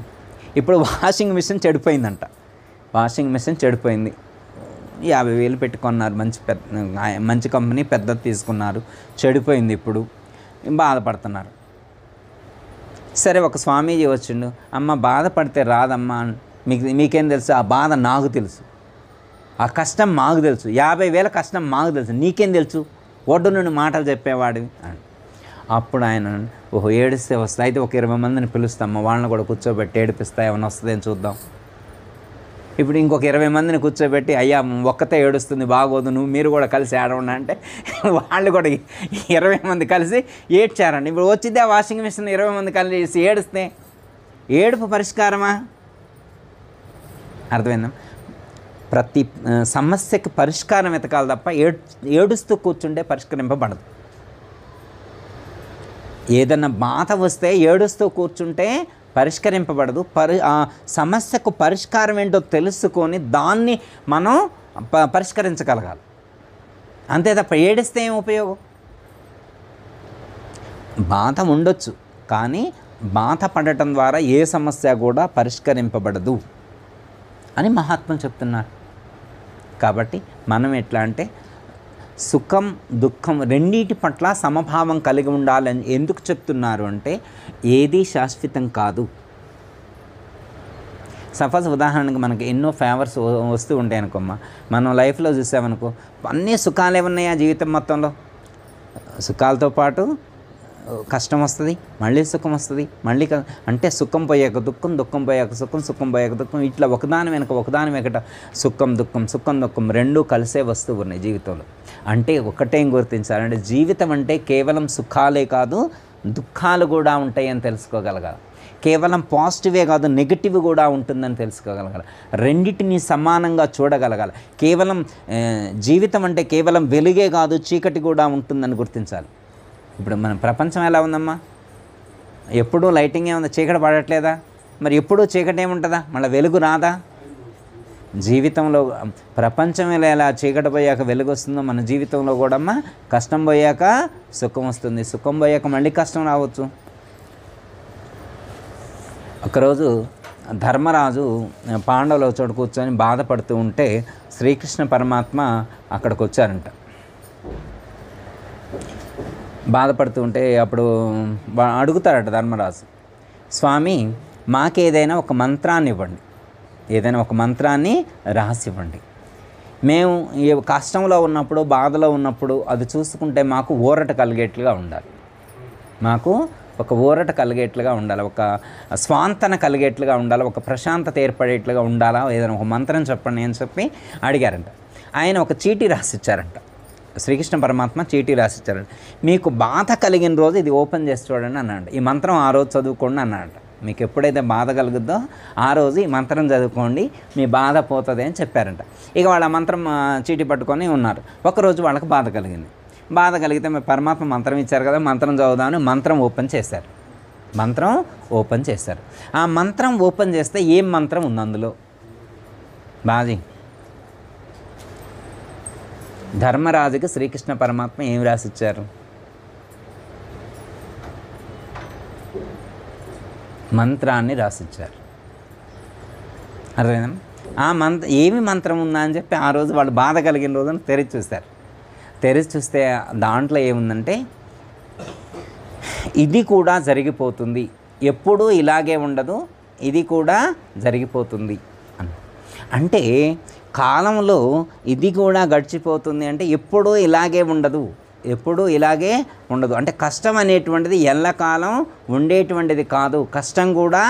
ఇప్పుడు వాషింగ్ మిషన్ చెడిపోయిందంట. వాషింగ్ మిషన్ చెడిపోయింది, 50,000 పెట్టుకున్నారు, మంచి కంపెనీ పెద్దది తీసుకున్నారు, చెడిపోయింది, ఇప్పుడు బాధపడుతున్నారు. సరే, ఒక స్వామీజీ వచ్చిండు, అమ్మ బాధపడితే రాదమ్మా, మీకేం తెలుసు? ఆ బాధ నాకు తెలుసు, ఆ కష్టం మాకు తెలుసు, 50,000 కష్టం మాకు తెలుసు, నీకేం తెలుసు? ఒడ్డు నుండి మాటలు చెప్పేవాడివి అని. అప్పుడు ఆయన, ఓహో ఏడిస్తే వస్తుంది, అయితే ఒక 20 మందిని పిలుస్తామా, వాళ్ళని కూడా కూర్చోబెట్టి ఏడిపిస్తా, ఏమైనా వస్తుందని చూద్దాం. ఇప్పుడు ఇంకొక 20 మందిని కూర్చోబెట్టి, అయ్యా ఒక్కతే ఏడుస్తుంది బాగోదు, మీరు కూడా కలిసి ఏడవండి అంటే వాళ్ళు కూడా 20 మంది కలిసి ఏడ్చారండి. ఇప్పుడు వచ్చిందే వాషింగ్ మిషన్ 20 మంది కలిసి ఏడిస్తే ఏడుపు పరిష్కారమా? అర్థమైందా? ప్రతి సమస్యకి పరిష్కారం వెతకాలి తప్ప ఏడుస్తూ కూర్చుంటే పరిష్కరింపబడదు. ఏదన్నా బాధ వస్తే ఏడుస్తూ కూర్చుంటే పరిష్కరింపబడదు. ఆ సమస్యకు పరిష్కారం ఏంటో తెలుసుకొని దాన్ని మనం పరిష్కరించగలగాలి. అంతే తప్ప ఏడిస్తే ఏం ఉపయోగం? బాధ ఉండొచ్చు, కానీ బాధపడటం ద్వారా ఏ సమస్య కూడా పరిష్కరింపబడదు అని మహాత్ములు చెప్తున్నారు. కాబట్టి మనం ఎట్లా అంటే సుఖం దుఃఖం రెండింటి పట్ల సమభావం కలిగి ఉండాలని ఎందుకు చెప్తున్నారు అంటే, ఏది శాశ్వతం కాదు. సపోజ్ ఉదాహరణకు మనకి ఎన్నో ఫేవర్స్ వస్తూ ఉంటాయి అనుకోమ్మా, మనం లైఫ్లో చూసామనుకో, అన్నీ సుఖాలే ఉన్నాయా జీవితం మొత్తంలో? సుఖాలతో పాటు కష్టం వస్తుంది, మళ్ళీ సుఖం వస్తుంది, మళ్ళీ అంటే సుఖం పోయాక దుఃఖం, దుఃఖం పోయాక సుఖం, సుఖం పోయాక దుఃఖం, ఇట్లా ఒకదాని వెనక సుఖం దుఃఖం రెండూ కలిసే వస్తూ ఉన్నాయి జీవితంలో. అంటే ఒకటేం గుర్తించాలంటే, జీవితం అంటే కేవలం సుఖాలే కాదు, దుఃఖాలు కూడా ఉంటాయని తెలుసుకోగలగాలి. కేవలం పాజిటివే కాదు, నెగిటివ్ కూడా ఉంటుందని తెలుసుకోగలగాలి. రెండింటిని సమానంగా చూడగలగాలి. కేవలం జీవితం అంటే కేవలం వెలుగే కాదు, చీకటి కూడా ఉంటుందని గుర్తించాలి. ఇప్పుడు మన ప్రపంచం ఎలా ఉందమ్మా? ఎప్పుడూ లైటింగ్ ఏముందా? చీకటి పడట్లేదా? మరి ఎప్పుడూ చీకటి ఏముంటుందా? మళ్ళీ వెలుగు రాదా? జీవితంలో ప్రపంచంలో ఎలా చీకటి పోయాక వెలుగు వస్తుందో, మన జీవితంలో కూడా అమ్మా కష్టం పోయాక సుఖం వస్తుంది, సుఖం పోయాక మళ్ళీ కష్టం రావచ్చు. ఒకరోజు ధర్మరాజు పాండవుల చోటు కూర్చొని బాధపడుతూ ఉంటే శ్రీకృష్ణ పరమాత్మ అక్కడికి వచ్చారంట. బాధపడుతూ ఉంటే అప్పుడు అడుగుతారట ధర్మరాజు, స్వామి మాకేదైనా ఒక మంత్రాన్ని ఇవ్వండి, ఏదైనా ఒక మంత్రాన్ని రాసివ్వండి. మేము ఈ కష్టంలో ఉన్నప్పుడు, బాధలో ఉన్నప్పుడు అది చూసుకుంటే మాకు ఊరట కలిగేట్లుగా ఉండాలి, మాకు ఒక ఊరట కలిగేట్లుగా ఉండాలి, ఒక స్వాంతన కలిగేట్లుగా ఉండాలి, ఒక ప్రశాంతత ఏర్పడేట్లుగా ఉండాలా, ఏదైనా ఒక మంత్రం చెప్పండి అని చెప్పి అడిగారంట. ఆయన ఒక చీటీ రాసిచ్చారంట, శ్రీకృష్ణ పరమాత్మ చీటీ రాసిచ్చారంట. మీకు బాధ కలిగిన రోజు ఇది ఓపెన్ చేసి చూడండి అన్నాడు. ఈ మంత్రం ఆ రోజు చదువుకోండి అన్నాడంట. మీకు ఎప్పుడైతే బాధ కలుగుద్దో ఆ రోజు ఈ మంత్రం చదువుకోండి, మీ బాధ పోతుంది అని చెప్పారంట. ఇక వాళ్ళ మంత్రం చీటీ పట్టుకొని ఉన్నారు. ఒకరోజు వాళ్ళకి బాధ కలిగింది. బాధ కలిగితే పరమాత్మ మంత్రం ఇచ్చారు కదా, మంత్రం చదువుదామని మంత్రం ఓపెన్ చేశారు. మంత్రం ఓపెన్ చేశారు. ఆ మంత్రం ఓపెన్ చేస్తే ఏం మంత్రం ఉంది అందులో? బాజీ ధర్మరాజుకి శ్రీకృష్ణ పరమాత్మ ఏం రాసిచ్చారు? మంత్రాన్ని రాసిచ్చారు. అర్థమైందా? ఆ ఏమి మంత్రం ఉందా అని చెప్పి ఆ రోజు వాళ్ళు బాధ కలిగిన రోజున తెరిచి చూస్తారు. తెరిచి చూస్తే దాంట్లో ఏముందంటే, ఇది కూడా జరిగిపోతుంది, ఎప్పుడూ ఇలాగే ఉండదు, ఇది కూడా జరిగిపోతుంది అని. అంటే కాలంలో ఇది కూడా గడిచిపోతుంది అంటే ఎప్పుడూ ఇలాగే ఉండదు, ఎప్పుడూ ఇలాగే ఉండదు. అంటే కష్టం అనేటువంటిది ఎల్లకాలం ఉండేటువంటిది కాదు, కష్టం కూడా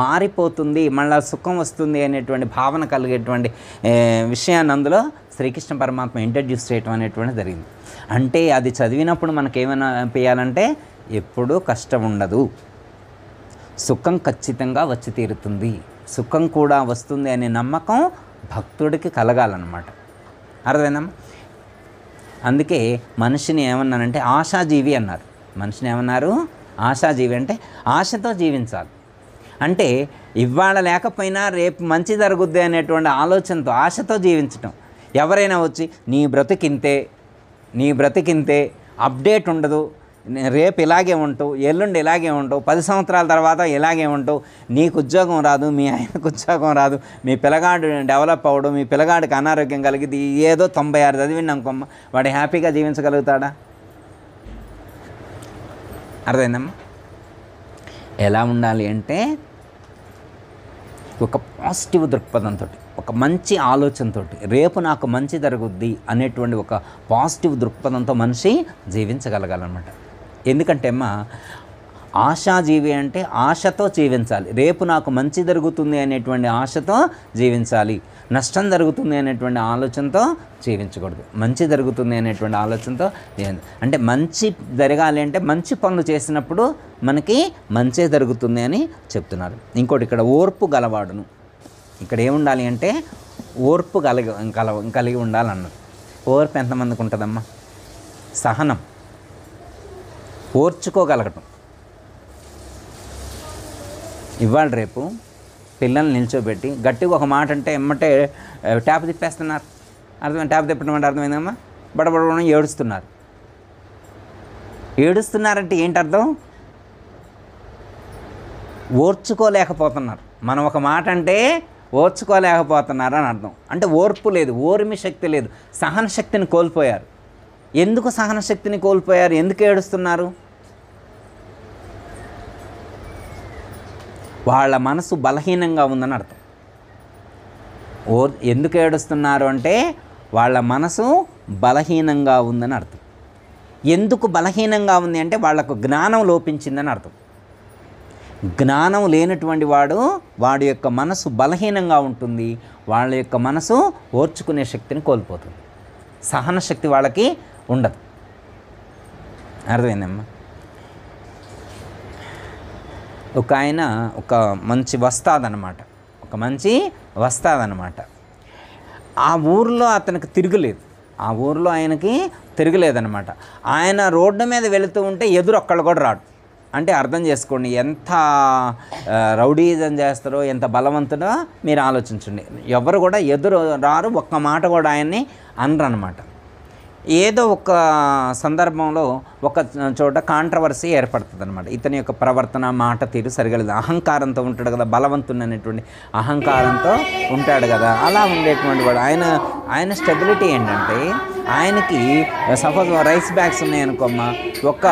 మారిపోతుంది, మళ్ళీ సుఖం వస్తుంది అనేటువంటి భావన కలిగేటువంటి విషయాన్ని అందులో శ్రీకృష్ణ పరమాత్మ ఇంట్రడ్యూస్ చేయటం అనేటువంటిది జరిగింది. అంటే అది చదివినప్పుడు మనకేమైనా అనిపించాలంటే ఎప్పుడూ కష్టం ఉండదు, సుఖం ఖచ్చితంగా వచ్చి తీరుతుంది, సుఖం కూడా వస్తుంది అనే నమ్మకం భక్తుడికి కలగాలన్నమాట. అర్థమైందమ్మా? అందుకే మనిషిని ఏమన్నానంటే ఆశాజీవి అన్నారు. మనిషిని ఏమన్నారు? ఆశాజీవి. అంటే ఆశతో జీవించాలి. అంటే ఇవాళ లేకపోయినా రేపు మంచి జరుగుద్ది అనేటువంటి ఆలోచనతో ఆశతో జీవించటం. ఎవరైనా వచ్చి నీ బ్రతికింతే అప్డేట్ ఉండదు, రేపు ఇలాగే ఉంటావు, ఎల్లుండి ఇలాగే ఉంటావు, 10 సంవత్సరాల తర్వాత ఇలాగే ఉంటావు, నీకు ఉద్యోగం రాదు, మీ ఆయనకు ఉద్యోగం రాదు, మీ పిల్లగాడు డెవలప్ అవ్వడం, మీ పిల్లగాడికి అనారోగ్యం కలిగింది, ఏదో 96 చదివిండి అనుకోమ్మ, వాడు హ్యాపీగా జీవించగలుగుతాడా? అర్థమైందమ్మా? ఎలా ఉండాలి అంటే ఒక పాజిటివ్ దృక్పథంతో, ఒక మంచి ఆలోచనతో, రేపు నాకు మంచి జరుగుద్ది అనేటువంటి ఒక పాజిటివ్ దృక్పథంతో మనిషి జీవించగలగాలన్నమాట. ఎందుకంటే అమ్మా ఆశాజీవి అంటే ఆశతో జీవించాలి. రేపు నాకు మంచి జరుగుతుంది అనేటువంటి ఆశతో జీవించాలి, నష్టం జరుగుతుంది అనేటువంటి ఆలోచనతో జీవించకూడదు. మంచి జరుగుతుంది అనేటువంటి ఆలోచనతో అంటే మంచి జరగాలి అంటే మంచి పనులు చేసినప్పుడు మనకి మంచి జరుగుతుంది అని చెప్తున్నారు. ఇంకోటి ఇక్కడ ఓర్పు గలవాడును, ఇక్కడ ఏముండాలి అంటే ఓర్పు కలిగి ఉండాలన్నారు. ఓర్పు ఎంతమందికి ఉంటుందమ్మా? సహనం, ఓర్చుకోగలగటం. ఇవాళ రేపు పిల్లల్ని నిల్చోబెట్టి గట్టిగా ఒక మాట అంటే ఎమ్మటే ట్యాప్ తిప్పేస్తున్నారు. అర్థమైంది? ట్యాప్ తిప్పడం అంటే అర్థమైందమ్మా? బడబడబడ ఏడుస్తున్నారు. ఏడుస్తున్నారంటే ఏంటి అర్థం? ఓర్చుకోలేకపోతున్నారు. మనం ఒక మాట అంటే ఓర్చుకోలేకపోతున్నారు అని అర్థం. అంటే ఓర్పు లేదు, ఓర్మి శక్తి లేదు, సహన శక్తిని కోల్పోయారు. ఎందుకు సహన శక్తిని కోల్పోయారు? ఎందుకు ఏడుస్తున్నారు? వాళ్ళ మనసు బలహీనంగా ఉందని అర్థం. ఎందుకు ఏడుస్తున్నారు అంటే వాళ్ళ మనసు బలహీనంగా ఉందని అర్థం. ఎందుకు బలహీనంగా ఉంది అంటే వాళ్ళకు జ్ఞానం లోపించిందని అర్థం. జ్ఞానం లేనటువంటి వాడి యొక్క మనసు బలహీనంగా ఉంటుంది, వాళ్ళ యొక్క మనసు ఓర్చుకునే శక్తిని కోల్పోతుంది, సహన శక్తి వాళ్ళకి ఉండదు. అర్థమైందమ్మా? ఒక ఆయన ఒక మంచి వస్తాదనమాట, ఆ ఊరిలో అతనికి తిరగలేదు, ఆయనకి తిరగలేదనమాట. ఆయన రోడ్డు మీద వెళుతూ ఉంటే ఎదురు ఒక్కళ్ళు కూడా రాడు. అంటే అర్థం చేసుకోండి ఎంత రౌడీజం చేస్తారో, ఎంత బలవంతుడో మీరు ఆలోచించండి. ఎవరు కూడా ఎదురు రారు, ఒక్క మాట కూడా ఆయన్ని అనరనమాట. ఏదో ఒక సందర్భంలో ఒక చోట కాంట్రవర్సీ ఏర్పడుతుంది అనమాట. ఇతని యొక్క ప్రవర్తన, మాట తీరు సరిగలేదు, అహంకారంతో ఉంటాడు కదా, బలవంతుడు అనేటువంటి అహంకారంతో ఉంటాడు కదా. అలా ఉండేటువంటి వాడు ఆయన స్టెబిలిటీ ఏంటంటే, ఆయనకి సపోజ్ రైస్ బ్యాగ్స్ ఉన్నాయనుకోమ్మా, ఒక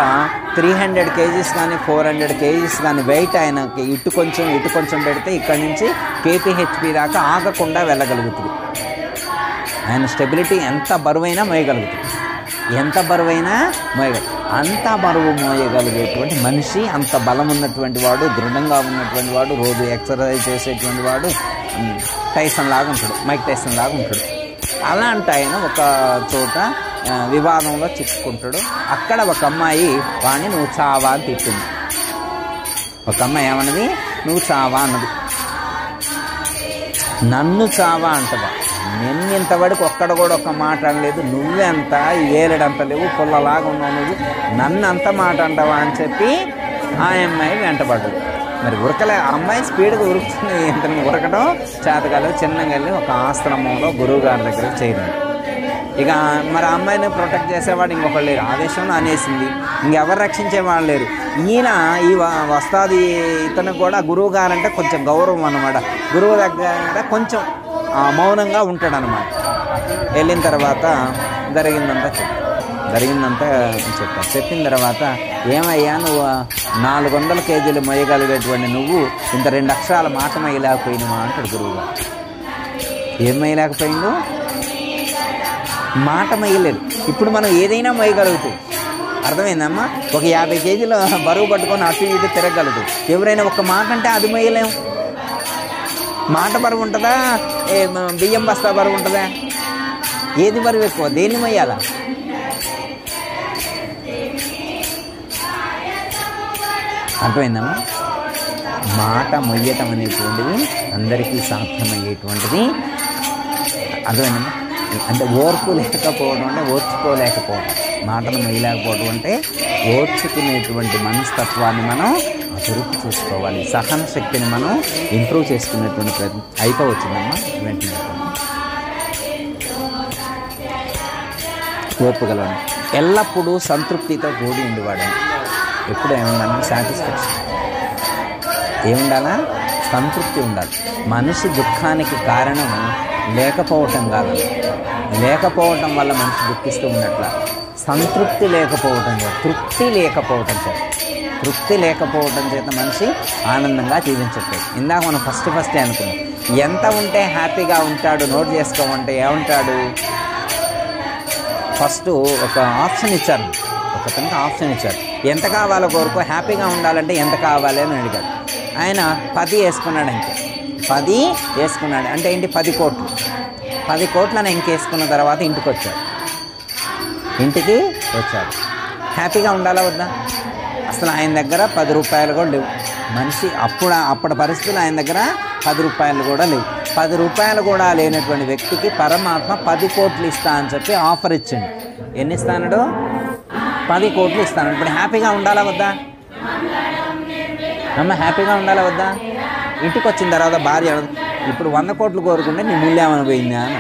300 kgs కానీ 400 kgs కానీ వెయిట్ ఆయనకి ఇటు కొంచెం పెడితే ఇక్కడి నుంచి KPHP దాకా ఆగకుండా వెళ్ళగలుగుతుంది. ఆయన స్టెబిలిటీ ఎంత బరువైనా మోయగలుగుతుంది, అంత బరువు మోయగలిగేటువంటి మనిషి, అంత బలం ఉన్నటువంటి వాడు, దృఢంగా ఉన్నటువంటి వాడు, రోజు ఎక్సర్సైజ్ చేసేటువంటి వాడు టైసన్ లాగా ఉంటాడు, మైక్ టైసన్ లాగా ఉంటాడు. అలాంటి ఆయన ఒక చోట వివాదంలో చిక్కుకుంటాడు. అక్కడ ఒక అమ్మాయి వాడిని నువ్వు చావా అని తిట్టింది. ఒక అమ్మాయి ఏమన్నది? నువ్వు చావా అన్నది. నన్ను చావా అంటదా? నేను ఇంతవరకు ఒక్కడ కూడా ఒక మాట అనలేదు, నువ్వే అంత ఏలడంత లేవు, పుల్లలాగా ఉన్నావు నువ్వు, నన్ను అంత మాట అంటావా అని చెప్పి ఆ అమ్మాయి వెంటబడ్డది. మరి ఉరకలే, ఆ అమ్మాయి స్పీడ్గా ఉరుకుతుంది, ఇంతను ఉరకడం చేతకాలేదు. చిన్నగా వెళ్ళి ఒక ఆశ్రమంలో గురువు గారి దగ్గరకు చేరింది. ఇక మరి ఆ అమ్మాయిని ప్రొటెక్ట్ చేసేవాడు ఇంకొకళ్ళు లేరు, ఆదేశంలో అనేసింది, ఇంకెవరు రక్షించేవాళ్ళు లేరు. ఈయన ఈ వస్తాది ఇతను కూడా గురువు గారంటే కొంచెం గౌరవం అన్నమాట. గురువు దగ్గర కొంచెం మౌనంగా ఉంటాడనమాట. వెళ్ళిన తర్వాత జరిగిందంతా చెప్పారు. చెప్పిన తర్వాత ఏమయ్యా నువ్వు 400 కేజీలు మొయ్యగలిగేటువంటి నువ్వు ఇంత 2 అక్షరాల మాట మొయ్యలేకపోయినవా అంటాడు గురువుగారు. ఏం మొయ్యలేకపోయిండు? మాట మొయ్యలేదు. ఇప్పుడు మనం ఏదైనా మొయ్యగలుగుతాం, అర్థమైందమ్మా? ఒక 50 కేజీలు బరువు పట్టుకొని అటు ఇటు తిరగలుగుతాం. ఎవరైనా ఒక మాట అంటే అది మొయ్యలేము. మాట బరువు ఉంటుందా, బియ్యం బస్తా బరువు ఉంటుందా? ఏది బరువు ఎక్కువ? దేన్ని మొయ్యాలా? అర్థమైందమ్మా? మాట మొయ్యటం అనేటువంటిది అందరికీ సాధ్యమయ్యేటువంటిది. అర్థమైందమ్మా? అంటే ఓర్పు లేకపోవడం అంటే ఓర్చుకోలేకపోవడం, మాటను మొయ్యలేకపోవడం అంటే ఓర్చుకునేటువంటి మనస్తత్వాన్ని మనం అభివృద్ధి చేసుకోవాలి. సహన శక్తిని మనం ఇంప్రూవ్ చేసుకునేటువంటి ప్రయత్నం అయిపోవచ్చిందమ్మా. వెంటనే ఓర్పుగలవాడు, ఎల్లప్పుడూ సంతృప్తితో కూడి ఉండేవాడు. ఎప్పుడు ఏముండాలి? సాటిస్ఫాక్షన్ ఏముండాలా? సంతృప్తి ఉండాలి. మనిషి దుఃఖానికి కారణం లేకపోవటం కాదు, లేకపోవటం వల్ల మనిషి దుఃఖిస్తూ ఉన్నట్ల. సంతృప్తి లేకపోవటం చేత, తృప్తి లేకపోవటం చేత, తృప్తి లేకపోవటం చేత మనిషి ఆనందంగా జీవించట్లేదు. ఇందాక మనం ఫస్ట్ అనుకున్నాం, ఎంత ఉంటే హ్యాపీగా ఉంటాడు నోట్ చేసుకోమంటే ఏమంటాడు? ఫస్ట్ ఒక ఆప్షన్ ఇచ్చారు, ఒకతనికి ఆప్షన్ ఇచ్చారు. ఎంత కావాలో కోరుకో, హ్యాపీగా ఉండాలంటే ఎంత కావాలి అని అడిగాడు. ఆయన 10 వేసుకున్నాడు. అంతే 10 వేసుకున్నాడు అంటే ఏంటి? 10 కోట్లు. 10 కోట్లను ఇంకేసుకున్న తర్వాత ఇంటికి వచ్చాడు. హ్యాపీగా ఉండాలా వద్దా? అసలు ఆయన దగ్గర 10 రూపాయలు కూడా లేవు. మనిషి అప్పటి పరిస్థితులు ఆయన దగ్గర 10 రూపాయలు కూడా లేవు. 10 రూపాయలు కూడా లేనటువంటి వ్యక్తికి పరమాత్మ 10 కోట్లు ఇస్తా అని చెప్పి ఆఫర్ ఇచ్చిండు. ఎన్ని ఇస్తానడు? 10 కోట్లు ఇస్తాను. ఇప్పుడు హ్యాపీగా ఉండాలా వద్దా? అమ్మ హ్యాపీగా ఉండాలా వద్దా? ఇంటికి వచ్చిన తర్వాత భార్య ఇప్పుడు 100 కోట్లు కోరుకుంటే నీ మూల్యం పోయిందా అని.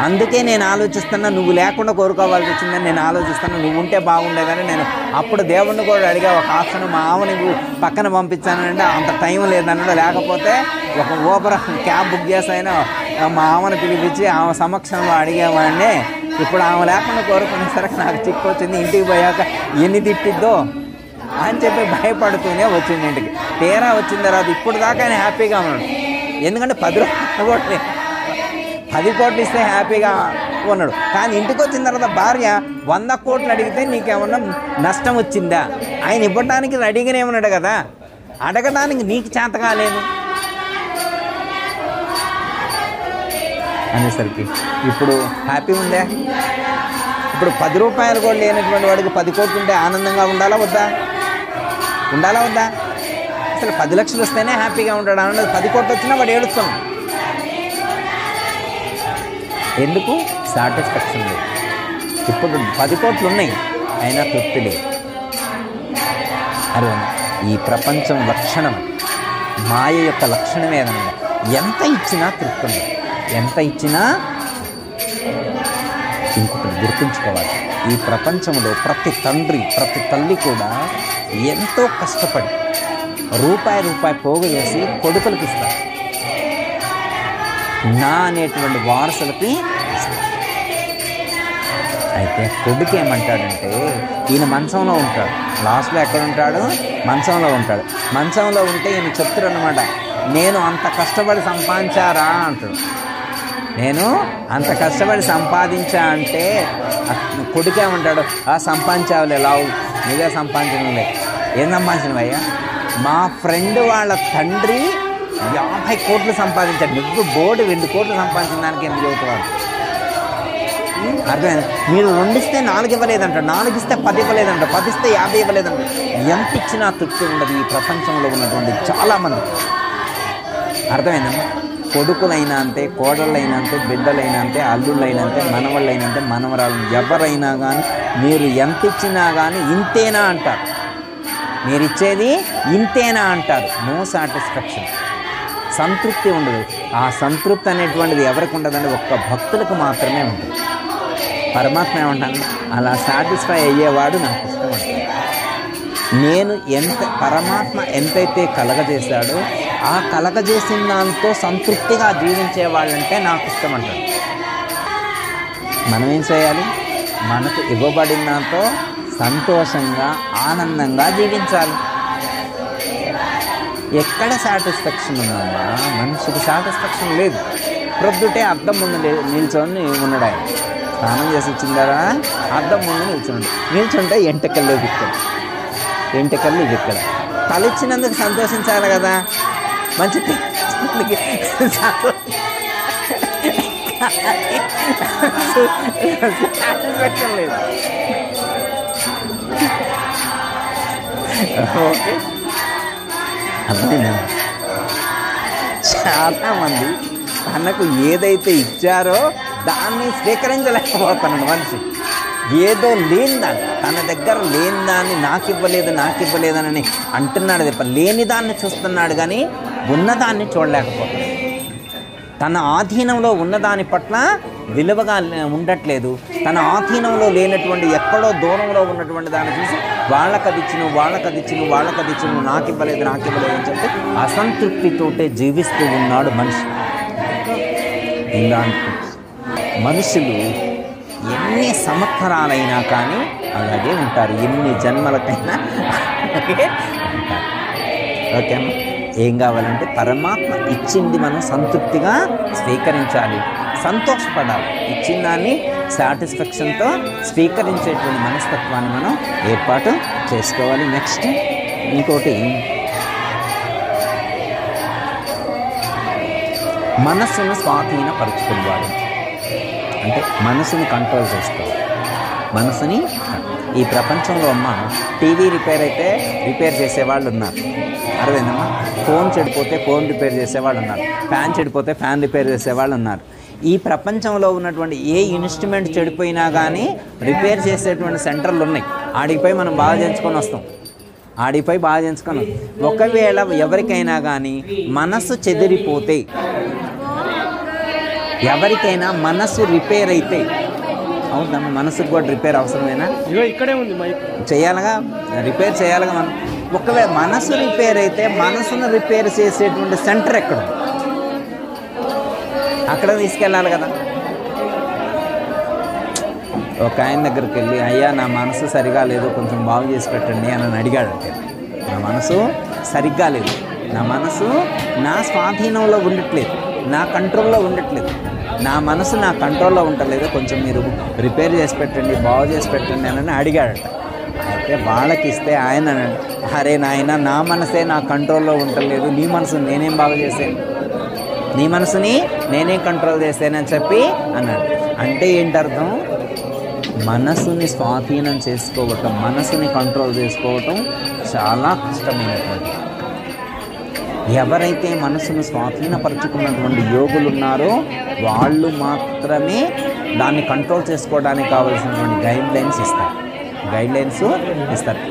అందుకే నేను ఆలోచిస్తున్నా, నువ్వు లేకుండా కోరుకోవాల్సి వచ్చిందని నేను ఆలోచిస్తాను, నువ్వు ఉంటే బాగుండేదని. నేను అప్పుడు దేవుణ్ణి కూడా అడిగా ఒక ఆప్షన్, మా ఆమెని పక్కన పంపించానంటే అంత టైం లేదన్నాడు. లేకపోతే ఒక ఊబర్ క్యాబ్ బుక్ చేసైనా మా ఆమెను పిలిపించి ఆమె సమక్షంలో అడిగేవాడిని. ఇప్పుడు ఆమె లేకుండా కోరుకునేసరికి నాకు చిక్కు వచ్చింది. ఇంటికి పోయాక ఎన్ని తిట్టిద్దో అని చెప్పి భయపడుతూనే వచ్చింది ఇంటికి. తీరా వచ్చిన తర్వాత ఇప్పుడు దాకా ఆయన హ్యాపీగా ఉన్నాడు. ఎందుకంటే 10 కోట్లు ఇస్తే హ్యాపీగా ఉన్నాడు. కానీ ఇంటికి వచ్చిన తర్వాత భార్య 100 కోట్లు అడిగితే నీకేమన్నా నష్టం వచ్చిందా? ఆయన ఇవ్వడానికి రెడీగానే ఉన్నాడు కదా, అడగడానికి నీకు చేత కాలేదు అనేసరికి ఇప్పుడు హ్యాపీ ఉందా? ఇప్పుడు 10 రూపాయలు కూడా లేనటువంటి వాడికి 10 కోట్లు ఉంటే ఆనందంగా ఉండాలా వద్దా? అసలు 10 లక్షలు వస్తేనే హ్యాపీగా ఉంటాడు అన్నది. 10 కోట్లు వచ్చినా వాడు ఏడుస్తున్నాడు. ఎందుకు? సాటిస్ఫాక్షన్ లేదు. ఇప్పుడు 10 కోట్లు ఉన్నాయి, అయినా తృప్తి లేదు. అరే ఈ ప్రపంచం లక్షణం, మాయ యొక్క లక్షణం ఏదన్నా, ఎంత ఇచ్చినా తృప్తి ఉంది. ఎంత ఇచ్చినా ఇంకొకటి గుర్తుంచుకోవాలి, ఈ ప్రపంచంలో ప్రతి తండ్రి ప్రతి తల్లి కూడా ఎంతో కష్టపడి రూపాయి పోగు చేసి కొడుకులకి ఇస్తారు, నా అనేటువంటి వారసులకి ఇస్తారు. అయితే కొడుకు ఏమంటాడంటే ఈయన మంచంలో ఉంటాడు, లాస్ట్లో ఎక్కడ ఉంటాడు? మంచంలో ఉంటాడు. మంచంలో ఉంటే ఈయన చెప్తాడు అనమాట, నేను అంత కష్టపడి సంపాదించారా అంటాడు. నేను అంత కష్టపడి సంపాదించా అంటే కొడుకేమంటాడు, సంపాదించావులే లావు, నువ్వే సంపాదించనులే. ఏం సంపాదించినవయ్యా? మా ఫ్రెండ్ వాళ్ళ తండ్రి 50 కోట్లు సంపాదించాడు, నువ్వు బోర్డు 2 కోట్లు సంపాదించిన దానికి ఎందుకు చెబుతావు? అర్థమైంది? మీరు 2 ఇస్తే 4 ఇవ్వలేదంట, 4 ఇస్తే 10 ఇవ్వలేదంట, 10 ఇస్తే 50 ఇవ్వలేదంట. ఎంత ఇచ్చినా తృప్తి ఉండదు ఈ ప్రపంచంలో ఉన్నటువంటి చాలామంది. అర్థమైందమ్మా? కొడుకులైనా అంతే, కోడళ్ళైనా అంతే, బిడ్డలైనా అంతే, అల్లుళ్ళైనా అంతే, మనవాళ్ళైనా అంతే, మనవరాలు ఎవరైనా కానీ మీరు ఎంత ఇచ్చినా కానీ ఇంతేనా అంటారు. మీరు ఇచ్చేది ఇంతేనా అంటారు. నో సాటిస్ఫాక్షన్, సంతృప్తి ఉండదు. ఆ సంతృప్తి అనేటువంటిది ఎవరికి ఉండదండి? ఒక్క భక్తులకు మాత్రమే ఉంటుంది. పరమాత్మ ఏమంటాను, అలా సాటిస్ఫై అయ్యేవాడు నాకు ఇష్టం అంటాడు. నేను పరమాత్మ ఎంతైతే కలగజేశాడో ఆ కలగజేసిన దాంతో సంతృప్తిగా జీవించే వాళ్ళంటే నాకు ఇష్టం అంటాడు. మనం ఏం చేయాలి? మనకు ఇవ్వబడిన దాంతో సంతోషంగా ఆనందంగా జీవించాలి. ఎక్కడ సాటిస్ఫాక్షన్ ఉందమ్మా? మనిషికి సాటిస్ఫాక్షన్ లేదు. ప్రొద్దుటే అద్దం ముందు నిల్చొని ఉన్నాడు. ఆయన స్నానం చేసి వచ్చిందారా అద్దం ముందు నిల్చుంటే ఎంటకల్లో విక్కడు, ఎంటకల్లో విక్కడు. తలిచ్చినందుకు సంతోషించాలి కదా, మంచి సాటిస్ఫాక్షన్ లేదు. ఓకే, అర్థమైనా? చాలామంది తనకు ఏదైతే ఇచ్చారో దాన్ని స్వీకరించలేకపోతున్నాడు మనిషి. ఏదో లేని దాన్ని, తన దగ్గర లేని దాన్ని నాకు ఇవ్వలేదని అంటున్నాడు తప్ప లేని దాన్ని చూస్తున్నాడు కానీ ఉన్నదాన్ని చూడలేకపోతున్నాడు. తన ఆధీనంలో ఉన్నదాని పట్ల విలువగా ఉండట్లేదు. తన ఆధీనంలో లేనటువంటి ఎక్కడో దూరంలో ఉన్నటువంటి దాన్ని చూసి వాళ్ళకది ఇచ్చిన నాకు ఇవ్వలేదు అని చెప్పి అసంతృప్తితోటే జీవిస్తూ ఉన్నాడు మనిషి. ఇలాంటి మనుషులు ఎన్ని సంవత్సరాలైనా కానీ అలాగే ఉంటారు, ఎన్ని జన్మలకైనా అలాగే ఉంటారు. ఓకేమ్మా? ఏం కావాలంటే పరమాత్మ ఇచ్చింది మనం సంతృప్తిగా స్వీకరించాలి, సంతోషపడాలి. ఇచ్చిన దాన్ని సాటిస్ఫాక్షన్తో స్వీకరించేటువంటి మనస్తత్వాన్ని మనం ఏర్పాటు చేసుకోవాలి. నెక్స్ట్ ఇంకోటి, మనస్సును స్వాధీనపరుచుకునేవాడు అంటే మనసుని కంట్రోల్ చేసుకోవాలి. మనసుని ఈ ప్రపంచంలో అమ్మ టీవీ రిపేర్ అయితే రిపేర్ చేసేవాళ్ళు ఉన్నారు, అర్థమైందమ్మా? ఫోన్ చెడిపోతే ఫోన్ రిపేర్ చేసేవాళ్ళు ఉన్నారు, ఫ్యాన్ చెడిపోతే ఫ్యాన్ రిపేర్ చేసేవాళ్ళు ఉన్నారు. ఈ ప్రపంచంలో ఉన్నటువంటి ఏ ఇన్స్ట్రుమెంట్ చెడిపోయినా కానీ రిపేర్ చేసేటువంటి సెంటర్లు ఉన్నాయి. ఆడిపోయి మనం బాగా చేయించుకొని వస్తాం. ఒకవేళ ఎవరికైనా కానీ మనసు చెదిరిపోతే, ఎవరికైనా మనసు రిపేర్ అయితే, అవునమ్మా మనసుకు కూడా రిపేర్ అవసరమేనా? ఇక్కడే ఉంది చేయాలిగా, రిపేర్ చేయాలిగా మనం. ఒకవేళ మనసు రిపేర్ అయితే మనసును రిపేర్ చేసేటువంటి సెంటర్ ఎక్కడ? అక్కడ తీసుకెళ్ళాలి కదా. ఒక ఆయన దగ్గరికి వెళ్ళి, అయ్యా నా మనసు సరిగా లేదు, కొంచెం బాగు చేసి పెట్టండి అని అడిగాడు. అంటే నా మనసు సరిగ్గా లేదు, నా మనసు నా స్వాధీనంలో ఉండట్లేదు, నా కంట్రోల్లో ఉండట్లేదు, నా మనసు నా కంట్రోల్లో ఉండట్లేదు, కొంచెం మీరు రిపేర్ చేసి పెట్టండి, బాగు చేసి పెట్టండి అని అడిగాడట. అయితే వాళ్ళకి ఇస్తే ఆయన అన్నాడు, అరే నాయన నా మనసే నా కంట్రోల్లో ఉండలేదు, నీ మనసు నేనేం బాగు చేశాను, నీ మనసుని నేనేం కంట్రోల్ చేశానని చెప్పి అన్నాడు. అంటే ఏంటి అర్థం? మనసుని స్వాధీనం చేసుకోవటం, మనసుని కంట్రోల్ చేసుకోవటం చాలా కష్టమైనటువంటి. ఎవరైతే మనసును స్వాధీనపరుచుకున్నటువంటి యోగులు ఉన్నారో వాళ్ళు మాత్రమే దాన్ని కంట్రోల్ చేసుకోవడానికి కావాల్సినటువంటి గైడ్లైన్స్ ఇస్తారు,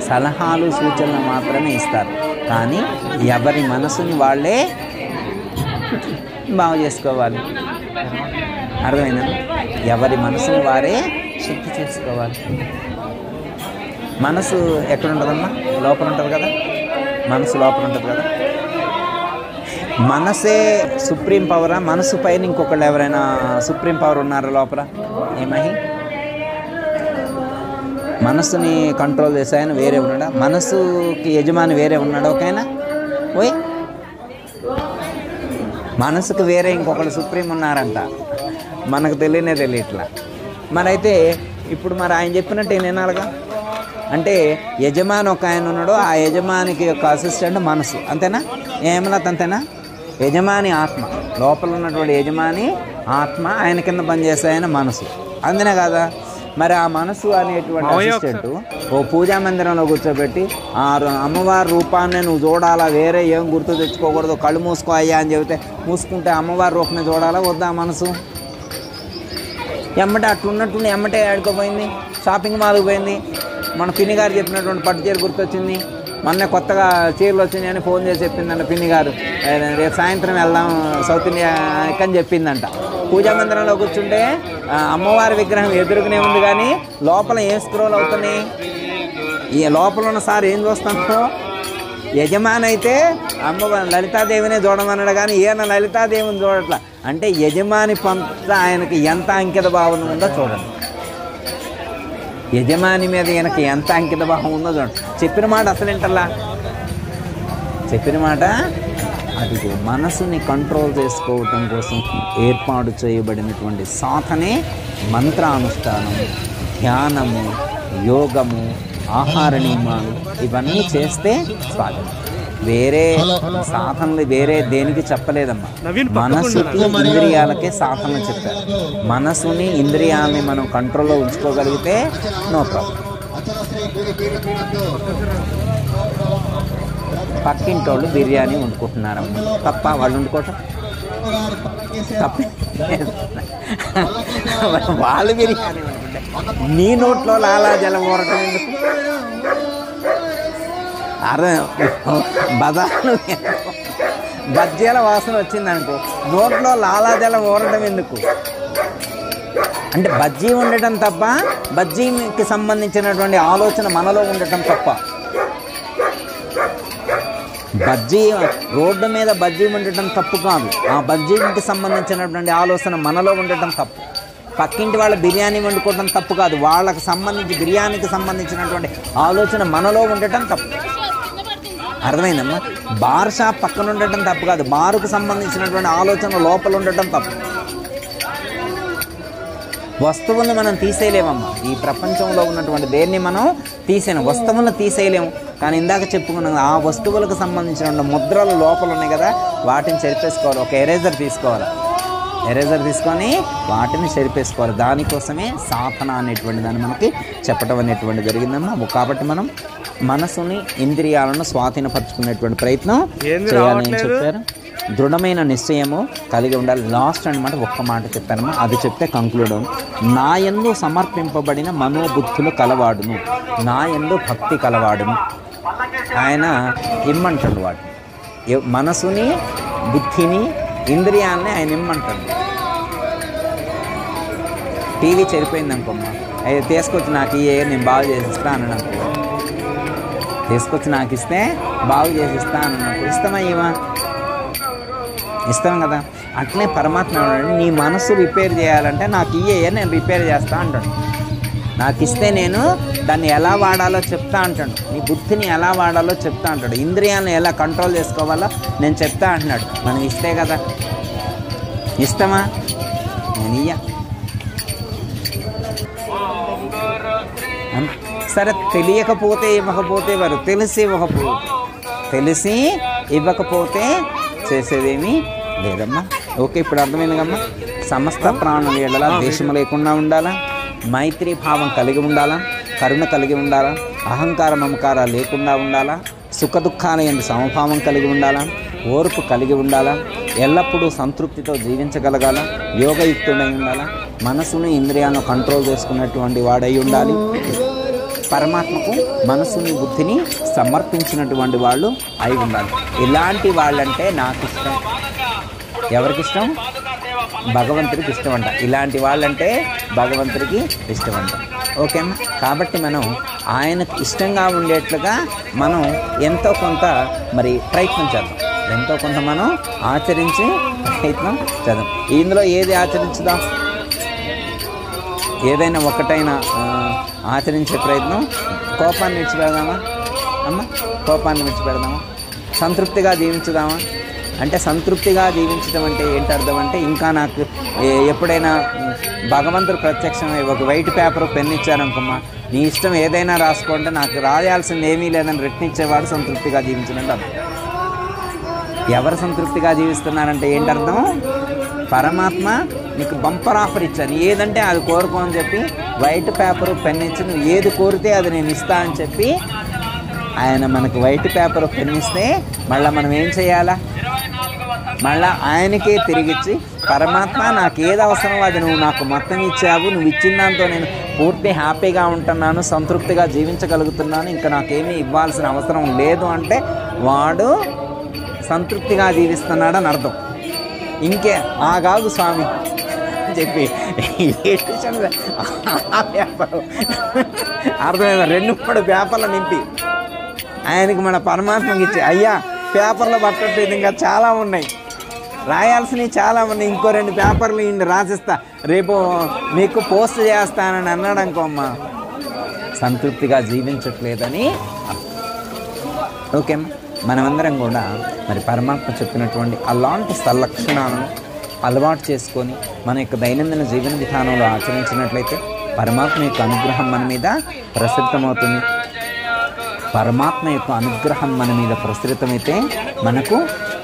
సలహాలు సూచనలు మాత్రమే ఇస్తారు. కానీ ఎవరి మనసుని వాళ్ళే బాగు చేసుకోవాలి. అర్థమైందా? ఎవరి మనసుని వారే శుద్ధి చేసుకోవాలి. మనసు ఎక్కడ ఉంటుందమ్మా? లోపల ఉంటుంది కదా. మనసు లోపల ఉంటుంది కదా. మనసే సుప్రీం పవరా? మనసు పైన ఇంకొకళ్ళు ఎవరైనా సుప్రీం పవర్ ఉన్నారా లోపల? ఏమని మనసుని కంట్రోల్ చేసే ఆయన వేరే ఉన్నాడా? మనసుకి యజమాని వేరే ఉన్నాడు ఒకైనా? ఓయ్, మనసుకు వేరే ఇంకొకళ్ళు సుప్రీం ఉన్నారంట. మనకు తెలియట్లా. మరైతే ఇప్పుడు మరి ఆయన చెప్పినట్టు ఏం వినాలిగా. అంటే యజమాని ఒక ఆయన ఉన్నాడు, ఆ యజమానికి యొక్క అసిస్టెంట్ మనసు, అంతేనా? ఏమన్నది అంతేనా? యజమాని ఆత్మ, లోపల ఉన్నటువంటి యజమాని ఆత్మ, ఆయన కింద పనిచేసే ఆయన మనసు, అంతేనా కదా? మరి ఆ మనసు అనేటువంటి అసిస్టెంట్ ఓ పూజా మందిరంలో కూర్చోబెట్టి ఆ అమ్మవారి రూపాన్ని నువ్వు చూడాలా, వేరే ఏం గుర్తు తెచ్చుకోకూడదు, కళ్ళు మూసుకో అయ్యా అని చెబితే మూసుకుంటే అమ్మవారి రూపాన్ని చూడాలా వద్దా? మనసు ఎమ్మటే అట్లున్నట్టుండి ఎమ్మటే ఆడుకోపోయింది, షాపింగ్ మాల్కి పోయింది. మన పిన్ని గారు చెప్పినటువంటి పట్టు చీర గుర్తొచ్చింది, మొన్న కొత్తగా చీరలు వచ్చినాయి అని ఫోన్ చేసి చెప్పిందంట పిన్ని గారు, రేపు సాయంత్రం వెళ్దాం సౌత్ ఇండియా అని చెప్పిందంట. పూజా మందిరంలో కూర్చుంటే అమ్మవారి విగ్రహం ఎదురుగానే ఉంది, కానీ లోపల ఏం స్క్రోల్ అవుతున్నాయి? ఈ లోపల ఉన్న సార్ ఏం చూస్తామో, యజమాని అయితే అమ్మవారి లలితాదేవినే చూడమన్నాడు, కానీ ఈయన లలితాదేవిని చూడట్లా. అంటే యజమాని పంత ఆయనకి ఎంత అంకిత భావన ఉందో చూడండి, యజమాని మీద ఈయనకి ఎంత అంకిత భావం ఉందో చూడండి. చెప్పిన మాట అసలు ఏంటల్లా, చెప్పిన మాట అదిగో మనసుని కంట్రోల్ చేసుకోవటం కోసం ఏర్పాటు చేయబడినటువంటి సాధనే మంత్రానుష్ఠానము, ధ్యానము, యోగము, ఆహార నియమాలు, ఇవన్నీ చేస్తే స్వాగతం. వేరే సాధనలు వేరే దేనికి చెప్పలేదమ్మా, మనసుకి ఇంద్రియాలకే సాధనలు చెప్పారు. మనసుని ఇంద్రియాలని మనం కంట్రోల్లో ఉంచుకోగలిగితే నో ప్రాబ్లం. పక్కింటోళ్ళు బిర్యానీ వండుకుంటున్నారమ్మా, తప్ప వాళ్ళు వండుకోవటం తప్ప, వాళ్ళు బిర్యానీ వండుకుంటే నీ నోట్లో లాలాజలం ఊరటం ఎందుకు? బజార్లో బజ్జీల వాసన వచ్చిందనుకో, నోట్లో లాలాజలం ఊరటం ఎందుకు? అంటే బజ్జీ ఉండటం తప్ప, బజ్జీకి సంబంధించినటువంటి ఆలోచన మనలో ఉండటం తప్ప. బజ్జీ రోడ్డు మీద బజ్జీ ఉండటం తప్పు కాదు, ఆ బజ్జీకి సంబంధించినటువంటి ఆలోచన మనలో ఉండటం తప్పు. పక్కింటి వాళ్ళ బిర్యానీ వండుకోవడం తప్పు కాదు, వాళ్ళకి సంబంధించి బిర్యానీకి సంబంధించినటువంటి ఆలోచన మనలో ఉండటం తప్పు. అర్థమైందమ్మా? బార్ షాప్ పక్కన ఉండటం తప్పు కాదు, బారుకు సంబంధించినటువంటి ఆలోచన లోపల ఉండటం తప్పు. వస్తువులను మనం తీసేయలేమమ్మా, ఈ ప్రపంచంలో ఉన్నటువంటి దేన్ని మనం తీసేయలేం, వస్తువులను తీసేయలేము. కానీ ఇందాక చెప్పుకున్నాం, ఆ వస్తువులకు సంబంధించిన ముద్రలు లోపల ఉన్నాయి కదా, వాటిని చెరిపేసుకోవాలి. ఒక ఎరేజర్ తీసుకోవాలి, ఎరేజర్ తీసుకొని వాటిని చెరిపేసుకోవాలి. దానికోసమే సాధన అనేటువంటి దాన్ని మనకి చెప్పడం అనేటువంటి జరిగిందమ్మా. కాబట్టి మనం మనసుని ఇంద్రియాలను స్వాధీనపరచుకునేటువంటి ప్రయత్నం చేయాలని చెప్పారు. దృఢమైన నిశ్చయము కలిగి ఉండాలి. లాస్ట్ అనమాట ఒక్క మాట చెప్పానమ్మా, అది చెప్తే కంక్లూడ్ అవును. నా యందు సమర్పింపబడిన మనోబుద్ధులు కలవాడును, నా యందు భక్తి కలవాడును. ఆయన ఇమ్మంటాడు వాటిని, మనసుని, బుద్ధిని, ఇంద్రియాలని ఆయన ఇమ్మంటాడు. టీవీ చెడిపోయింది అనుకోమ్మా, అయితే తీసుకొచ్చి నాకు ఇయ్యే, నేను బాగు చేసిస్తా అన్నప్పుడు, తీసుకొచ్చి నాకు ఇస్తే బాగు చేసిస్తా అన్నప్పుడు ఇస్తామా? ఇవా ఇస్తాం కదా. అట్లనే పరమాత్మ నీ మనసు రిపేర్ చేయాలంటే నాకు ఇయ్యే, నేను రిపేర్ చేస్తా అంటాడు. నాకు ఇస్తే నేను దాన్ని ఎలా వాడాలో చెప్తా అంటాడు, నీ బుద్ధిని ఎలా వాడాలో చెప్తా అంటాడు, ఇంద్రియాలను ఎలా కంట్రోల్ చేసుకోవాలో నేను చెప్తా అంటున్నాడు. మనం ఇస్తే కదా, ఇస్తామా? నేను ఇయ్య. సరే, తెలియకపోతే ఇవ్వకపోతే వారు, తెలిసి ఇవ్వకపోతే చేసేదేమీ లేదమ్మా. ఓకే, ఇప్పుడు అర్థమైంది కమ్మా. సమస్త ప్రాణుల ఎడల ద్వేషం లేకుండా ఉండాలా, మైత్రి భావం కలిగి ఉండాలా, కరుణ కలిగి ఉండాలా, అహంకార మమకారాలు లేకుండా ఉండాలా, సుఖ దుఃఖాల యందు సమభావం కలిగి ఉండాలా, ఓర్పు కలిగి ఉండాలా, ఎల్లప్పుడూ సంతృప్తితో జీవించగలగాల, యోగయుక్తుడై ఉండాలా, మనసుని ఇంద్రియాలను కంట్రోల్ చేసుకున్నటువంటి వాడై ఉండాలి, పరమాత్మకు మనసుని బుద్ధిని సమర్పించినటువంటి వాళ్ళు అయి ఉండాలి. ఇలాంటి వాళ్ళంటే నాకు ఇష్టం. ఎవరికి ఇష్టం? భగవంతుడికి ఇష్టం అంట. ఇలాంటి వాళ్ళంటే భగవంతుడికి ఇష్టం అంట. ఓకేనా? కాబట్టి మనం ఆయనకు ఇష్టంగా ఉండేట్లుగా మనం ఎంతో కొంత మరి ప్రయత్నం చేద్దాం, ఎంతో కొంత మనం ఆచరించి ప్రయత్నం చేద్దాం. ఇందులో ఏది ఆచరించుదాం? ఏదైనా ఒక్కటైనా ఆచరించే ప్రయత్నం. కోపాన్ని విడిచిపెడదామా అమ్మ? కోపాన్ని విడిచిపెడదామా? సంతృప్తిగా జీవించుదామా? అంటే సంతృప్తిగా జీవించడం అంటే ఏంటి అర్థం అంటే, ఇంకా నాకు ఎప్పుడైనా భగవంతుడు ప్రత్యక్షమై ఒక వైట్ పేపర్ పెన్ ఇచ్చారనుకోమ్మా, నీ ఇష్టం ఏదైనా రాసుకోండి, నాకు రాయాల్సింది ఏమీ లేదని రెట్నిచ్చేవాడు సంతృప్తిగా జీవించినట్టు అర్థం. ఎవరు సంతృప్తిగా జీవిస్తున్నారంటే ఏంటి అర్థం? పరమాత్మ నీకు బంపర్ ఆఫర్ ఇచ్చాను, ఏదంటే అది కోరుకో అని చెప్పి వైట్ పేపరు పెన్ ఇచ్చి నువ్వు ఏది కోరితే అది నేను ఇస్తా అని చెప్పి ఆయన మనకు వైట్ పేపర్ పెన్ ఇస్తే మళ్ళీ మనం ఏం చేయాలా? మళ్ళీ ఆయనకే తిరిగిచ్చి, పరమాత్మ నాకు ఏది అవసరమో అది నువ్వు నాకు మొత్తం ఇచ్చావు, నువ్వు ఇచ్చిన దాంతో నేను పూర్తి హ్యాపీగా ఉంటున్నాను, సంతృప్తిగా జీవించగలుగుతున్నాను, ఇంకా నాకేమీ ఇవ్వాల్సిన అవసరం లేదు అంటే వాడు సంతృప్తిగా జీవిస్తున్నాడని అర్థం. ఇంకే ఆగాగు స్వామి అని చెప్పి పేపర్ అర్థమైందా? 2-3 పేపర్లు నింపి ఆయనకి మన పరమాత్మకి ఇచ్చి, అయ్యా పేపర్లో పట్టట్లేదు, ఇంకా చాలా ఉన్నాయి, రాయాల్సినవి చాలా ఉన్నాయి, ఇంకో 2 పేపర్లు ఇండి రాసిస్తా, రేపు మీకు పోస్ట్ చేస్తానని అన్నాడు అనుకోమ్మా, సంతృప్తిగా జీవించట్లేదని. ఓకే, మనమందరం కూడా మరి పరమాత్మ చెప్పినటువంటి అలాంటి సల్లక్షణాలను అలవాటు చేసుకొని మన యొక్క దైనందిన జీవన విధానంలో ఆచరించినట్లయితే పరమాత్మ యొక్క అనుగ్రహం మన మీద ప్రసరితమవుతుంది. పరమాత్మ యొక్క అనుగ్రహం మన మీద ప్రసరితమైతే మనకు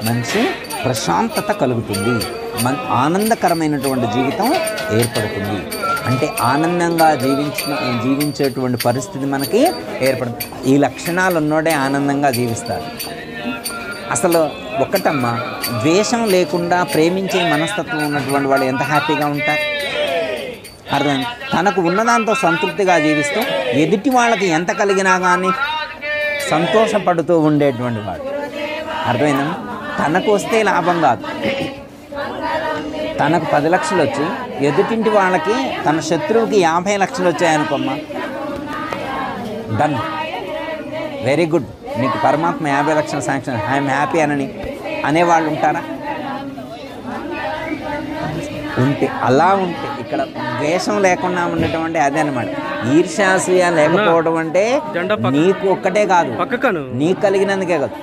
మంచి ప్రశాంతత కలుగుతుంది, ఆనందకరమైనటువంటి జీవితం ఏర్పడుతుంది. అంటే ఆనందంగా జీవించేటువంటి పరిస్థితి మనకి ఏర్పడుతుంది. ఈ లక్షణాలు ఉన్నోడే ఆనందంగా జీవిస్తారు. అసలు ఒక్కటమ్మా, ద్వేషం లేకుండా ప్రేమించే మనస్తత్వం ఉన్నటువంటి వాళ్ళు ఎంత హ్యాపీగా ఉంటారు? అర్థం. తనకు ఉన్నదాంతో సంతృప్తిగా జీవిస్తూ ఎదుటి వాళ్ళకి ఎంత కలిగినా కానీ సంతోషపడుతూ ఉండేటువంటి వాడు. అర్థమైందమ్మా? తనకు వస్తే లాభం కాదు, తనకు 10 లక్షలు వచ్చి ఎదుటింటి వాళ్ళకి తన శత్రువుకి 50 లక్షలు వచ్చాయనుకోమ్మా, డన్, వెరీ గుడ్, నీకు పరమాత్మ 50 లక్షల శాంక్షన్, ఐఎమ్ హ్యాపీ అనేవాళ్ళు ఉంటారా? ఉంటే అలా ఉంటే ఇక్కడ ద్వేషం లేకుండా ఉండటం అంటే అదే అనమాట. ఈర్ష్యాసూయ లేకపోవడం అంటే నీకు ఒక్కటే కాదు, నీకు కలిగినందుకే కాదు,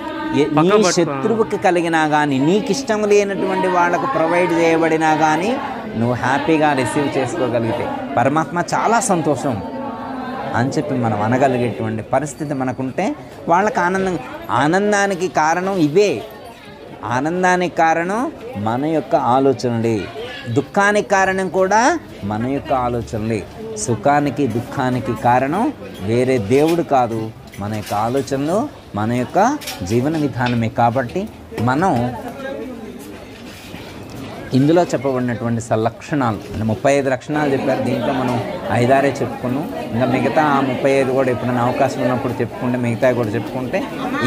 నీ శత్రువుకి కలిగినా కానీ, నీకు ఇష్టం లేనటువంటి వాళ్ళకు ప్రొవైడ్ చేయబడినా కానీ నువ్వు హ్యాపీగా రిసీవ్ చేసుకోగలిగితే పరమాత్మ చాలా సంతోషం అని చెప్పి మనం అనగలిగేటువంటి పరిస్థితి మనకుంటే వాళ్ళకి ఆనందానికి కారణం ఇవే. ఆనందానికి కారణం మన యొక్క ఆలోచనలే, దుఃఖానికి కారణం కూడా మన యొక్క ఆలోచనలే. సుఖానికి దుఃఖానికి కారణం వేరే దేవుడు కాదు, మన యొక్క ఆలోచనలు, మన యొక్క జీవన విధానమే. కాబట్టి మనం ఇందులో చెప్పబడినటువంటి లక్షణాలు అంటే 35 లక్షణాలు చెప్పారు, దీంట్లో మనం 5-6 చెప్పుకున్నాం. ఇంకా మిగతా 35 కూడా ఎప్పుడైనా అవకాశం ఉన్నప్పుడు చెప్పుకుంటే, మిగతా కూడా చెప్పుకుంటే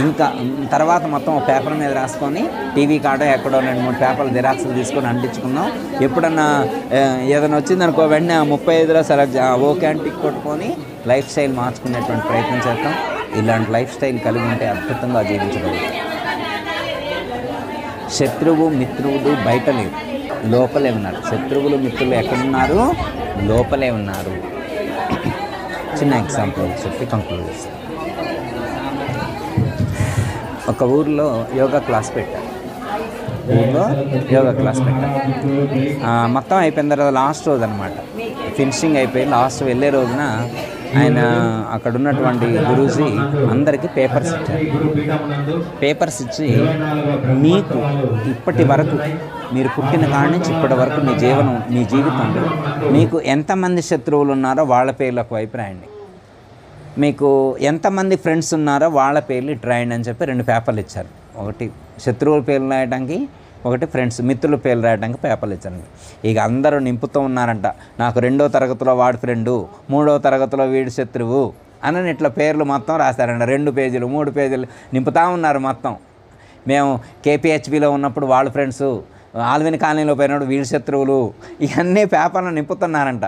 ఇంకా తర్వాత మొత్తం ఒక పేపర్ మీద రాసుకొని టీవీ కాడో ఎక్కడో 2-3 పేపర్లు జిరాక్స్లు తీసుకొని అంటించుకుందాం. ఎప్పుడన్నా ఏదైనా వచ్చిందనుకో వెంటనే 35లో సెలెక్ట్ ఓకే అని టిక్ కొట్టుకొని లైఫ్ స్టైల్ మార్చుకునేటువంటి ప్రయత్నం చేద్దాం. ఇలాంటి లైఫ్ స్టైల్ కలిగి ఉంటే అద్భుతంగా జీవించగలుగుతాం. శత్రువు మిత్రువులు బయట లేరు, లోపలే ఉన్నారు. శత్రువులు మిత్రులు ఎక్కడున్నారు? లోపలే ఉన్నారు. చిన్న ఎగ్జాంపుల్ చెప్పి కంక్లూడ్ చేస్తాను. ఒక ఊరిలో యోగా క్లాస్ పెట్టారు. మొత్తం అయిపోయిన తర్వాత లాస్ట్ రోజు అనమాట, ఫినిషింగ్ అయిపోయి లాస్ట్ వెళ్ళే రోజున ఆయన అక్కడ ఉన్నటువంటి గురూజీ అందరికీ పేపర్స్ ఇచ్చారు. పేపర్స్ ఇచ్చి, మీకు ఇప్పటి వరకు మీరు పుట్టిన కాడి నుంచి ఇప్పటి వరకు మీ జీవితంలో మీకు ఎంతమంది శత్రువులు ఉన్నారో వాళ్ళ పేర్లకు వైపు రాయండి, మీకు ఎంతమంది ఫ్రెండ్స్ ఉన్నారో వాళ్ళ పేర్లు ఇటు రాయండి అని చెప్పి 2 పేపర్లు ఇచ్చారు. ఒకటి శత్రువుల పేర్లు రాయడానికి, ఒకటి ఫ్రెండ్స్ మిత్రుల పేర్లు రాయడానికి పేపర్లు ఇచ్చాను. ఇక అందరూ నింపుతూ ఉన్నారంట, నాకు 2వ తరగతిలో వాడి ఫ్రెండు, 3వ తరగతిలో వీడి శత్రువు అని ఇట్లా పేర్లు మొత్తం రాశారంట. 2 పేజీలు 3 పేజీలు నింపుతూ ఉన్నారు మొత్తం. మేము కేపీహెచ్బిలో ఉన్నప్పుడు వాళ్ళ ఫ్రెండ్స్, ఆల్విన్ కాలనీలో పోయినప్పుడు వీడి శత్రువులు, ఇవన్నీ పేపర్లు నింపుతున్నారంట.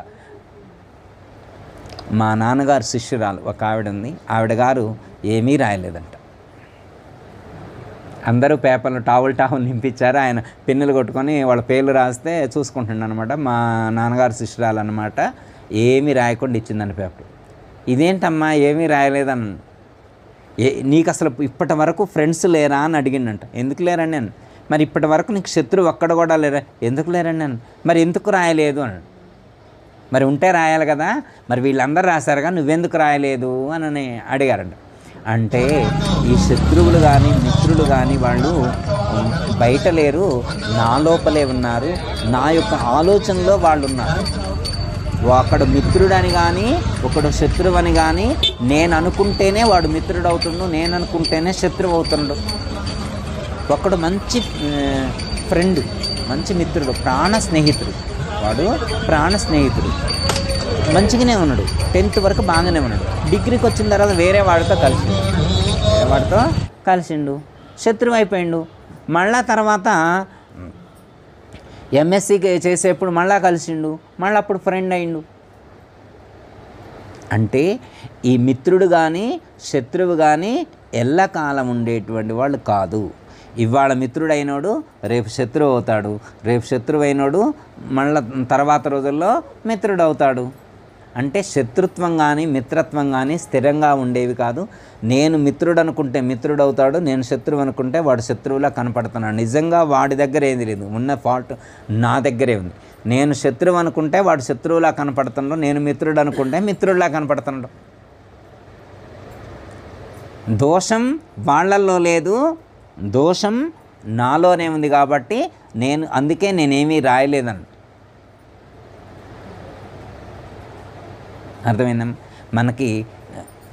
మా నాన్నగారు శిష్యురాలు ఒక ఆవిడ ఉంది, ఆవిడ గారు ఏమీ రాయలేదంట. అందరూ పేపర్లు టావులు నింపించారు, ఆయన పెన్నులు కొట్టుకొని వాళ్ళ పేర్లు రాస్తే చూసుకుంటుండ అనమాట. మా నాన్నగారు శిష్యురాలు అనమాట, ఏమీ రాయకుండా ఇచ్చిందని పేపర్. ఇదేంటమ్మా ఏమీ రాయలేదని, నీకు అసలు ఇప్పటి వరకు ఫ్రెండ్స్ లేరా అని అడిగిండంట. ఎందుకు లేరని నేను, మరి ఇప్పటి వరకు నీకు శత్రువు ఒక్కడ కూడా లేరా? ఎందుకు లేరండి నేను. మరి ఎందుకు రాయలేదు అన్నాడు. మరి ఉంటే రాయాలి కదా, మరి వీళ్ళందరూ రాశారుగా నువ్వెందుకు రాయలేదు అని అడిగారంట. అంటే ఈ శత్రువులు కానీ మిత్రులు కానీ వాళ్ళు బయట లేరు, నా లోపలే ఉన్నారు, నా యొక్క ఆలోచనలో వాళ్ళు ఉన్నారు. ఒకడు మిత్రుడని కానీ ఒకడు శత్రువు అని కానీ నేను అనుకుంటేనే వాడు మిత్రుడు అవుతుండు, నేను అనుకుంటేనే శత్రువు అవుతుండు. ఒకడు మంచి ఫ్రెండ్, మంచి మిత్రుడు, ప్రాణ స్నేహితుడు, వాడు ప్రాణ స్నేహితుడు మంచిగానే ఉన్నాడు, 10th వరకు బాగానే ఉన్నాడు. డిగ్రీకి వచ్చిన తర్వాత వేరే వాడితో కలిసిండు, శత్రువు అయిపోయిండు. మళ్ళా తర్వాత ఎంఎస్సీకి చేసేప్పుడు మళ్ళా కలిసిండు, మళ్ళీ అప్పుడు ఫ్రెండ్ అయిండు. అంటే ఈ మిత్రుడు కానీ శత్రువు కానీ ఎల్లకాలం ఉండేటువంటి వాళ్ళు కాదు. ఇవాళ మిత్రుడైనోడు రేపు శత్రువు అవుతాడు, రేపు శత్రువు అయినోడు మళ్ళీ తర్వాత రోజుల్లో మిత్రుడు అవుతాడు. అంటే శత్రుత్వం కానీ మిత్రత్వం కానీ స్థిరంగా ఉండేవి కాదు. నేను మిత్రుడు అనుకుంటే మిత్రుడు అవుతాడు, నేను శత్రువు అనుకుంటే వాడు శత్రువులా కనపడుతున్నాడు. నిజంగా వాడి దగ్గర ఏది లేదు, ఉన్న ఫాల్ట్ నా దగ్గరే ఉంది. నేను శత్రువు అనుకుంటే వాడు శత్రువులా కనపడుతున్నాడు, నేను మిత్రుడు అనుకుంటే మిత్రుడిలా కనపడుతున్నాడు. దోషం వాళ్ళల్లో లేదు, దోషం నాలోనే ఉంది. కాబట్టి అందుకే నేనేమీ రాయలేదన్న. అర్థమైందా? మనకి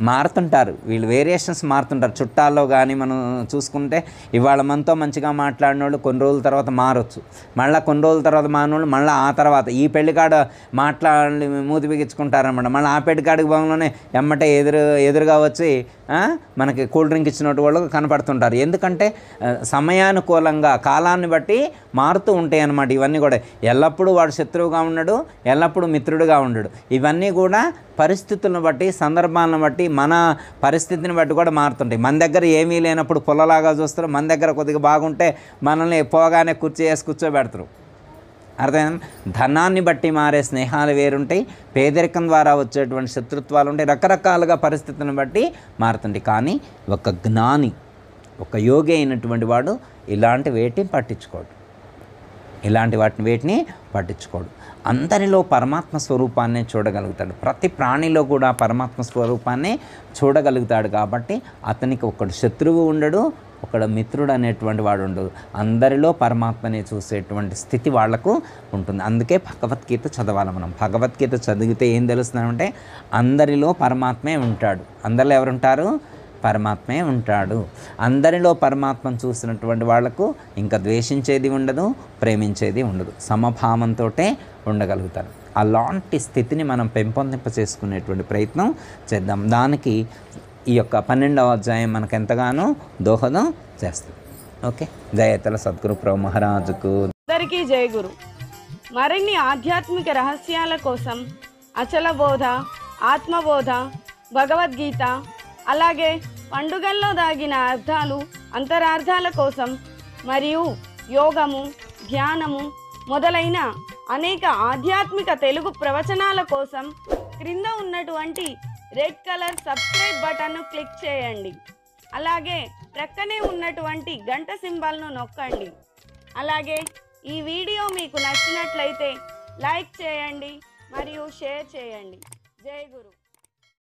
మారుతుంటారు వీళ్ళు, వేరియేషన్స్ మారుతుంటారు. చుట్టాల్లో కానీ మనం చూసుకుంటే ఇవాళ మనతో మంచిగా మాట్లాడిన వాళ్ళు కొన్ని రోజుల తర్వాత మారొచ్చు, మళ్ళీ కొన్ని రోజుల తర్వాత మారినోళ్ళు మళ్ళీ ఆ తర్వాత ఈ పెళ్లికాడ మాట్లాడి మూతి బిగించుకుంటారన్నమాట. మళ్ళీ ఆ పెళ్లికాడికి భాగంలోనే ఎమ్మటే ఎదురుగా వచ్చి మనకి కూల్ డ్రింక్ ఇచ్చినట్టు వాళ్ళు కనపడుతుంటారు. ఎందుకంటే సమయానుకూలంగా కాలాన్ని బట్టి మారుతూ ఉంటాయి అన్నమాట. ఇవన్నీ కూడా ఎల్లప్పుడూ వాడు శత్రువుగా ఉన్నాడు, ఎల్లప్పుడూ మిత్రుడుగా ఉండడు. ఇవన్నీ కూడా పరిస్థితులను బట్టి సందర్భాలను బట్టి మన పరిస్థితిని బట్టి కూడా మారుతుంటాయి. మన దగ్గర ఏమీ లేనప్పుడు పొల్లలాగా చూస్తారు, మన దగ్గర కొద్దిగా బాగుంటే మనల్ని పోగానే కూర్చోబెడతారు. అర్థమైందా? ధనాన్ని బట్టి మారే స్నేహాలు వేరుంటాయి, పేదరికం ద్వారా వచ్చేటువంటి శత్రుత్వాలు ఉంటాయి, రకరకాలుగా పరిస్థితులను బట్టి మారుతుంటాయి. కానీ ఒక జ్ఞాని, ఒక యోగి అయినటువంటి వాడు ఇలాంటి వేటిని పట్టించుకోడు. అందరిలో పరమాత్మ స్వరూపాన్ని చూడగలుగుతాడు. ప్రతి ప్రాణిలో కూడా పరమాత్మ స్వరూపాన్ని చూడగలుగుతాడు. కాబట్టి అతనికి ఒకడు శత్రువు ఉండడు, ఒకడు మిత్రుడు అనేటువంటి వాడు ఉండదు. అందరిలో పరమాత్మని చూసేటువంటి స్థితి వాళ్లకు ఉంటుంది. అందుకే భగవద్గీత చదవాలి మనం. భగవద్గీత చదివితే ఏం తెలుస్తుందంటే అందరిలో పరమాత్మే ఉంటాడు. అందరిలో ఎవరుంటారు? పరమాత్మే ఉంటాడు. అందరిలో పరమాత్మను చూసినటువంటి వాళ్లకు ఇంకా ద్వేషించేది ఉండదు, ప్రేమించేది ఉండదు, సమభావంతో ఉండగలుగుతారు. అలాంటి స్థితిని మనం పెంపొందింప చేసుకునేటువంటి ప్రయత్నం చేద్దాం. దానికి ఈ యొక్క 12వ అధ్యాయం మనకు ఎంతగానో దోహదం చేస్తుంది. ఓకే, జయతల సద్గురు ప్రభు మహారాజుకు అందరికీ జయ గురు. మరిన్ని ఆధ్యాత్మిక రహస్యాల కోసం అచల బోధ, ఆత్మబోధ, భగవద్గీత, అలాగే పండుగల్లో దాగిన అర్థాలు, అంతరార్థాల కోసం మరియు యోగము, ధ్యానము మొదలైన అనేక ఆధ్యాత్మిక తెలుగు ప్రవచనాల కోసం క్రింద ఉన్నటువంటి రెడ్ కలర్ సబ్స్క్రైబ్ బటన్ను క్లిక్ చేయండి. అలాగే ప్రక్కనే ఉన్నటువంటి గంట సింబల్ను నొక్కండి. అలాగే ఈ వీడియో మీకు నచ్చినట్లయితే లైక్ చేయండి మరియు షేర్ చేయండి. జై గురు.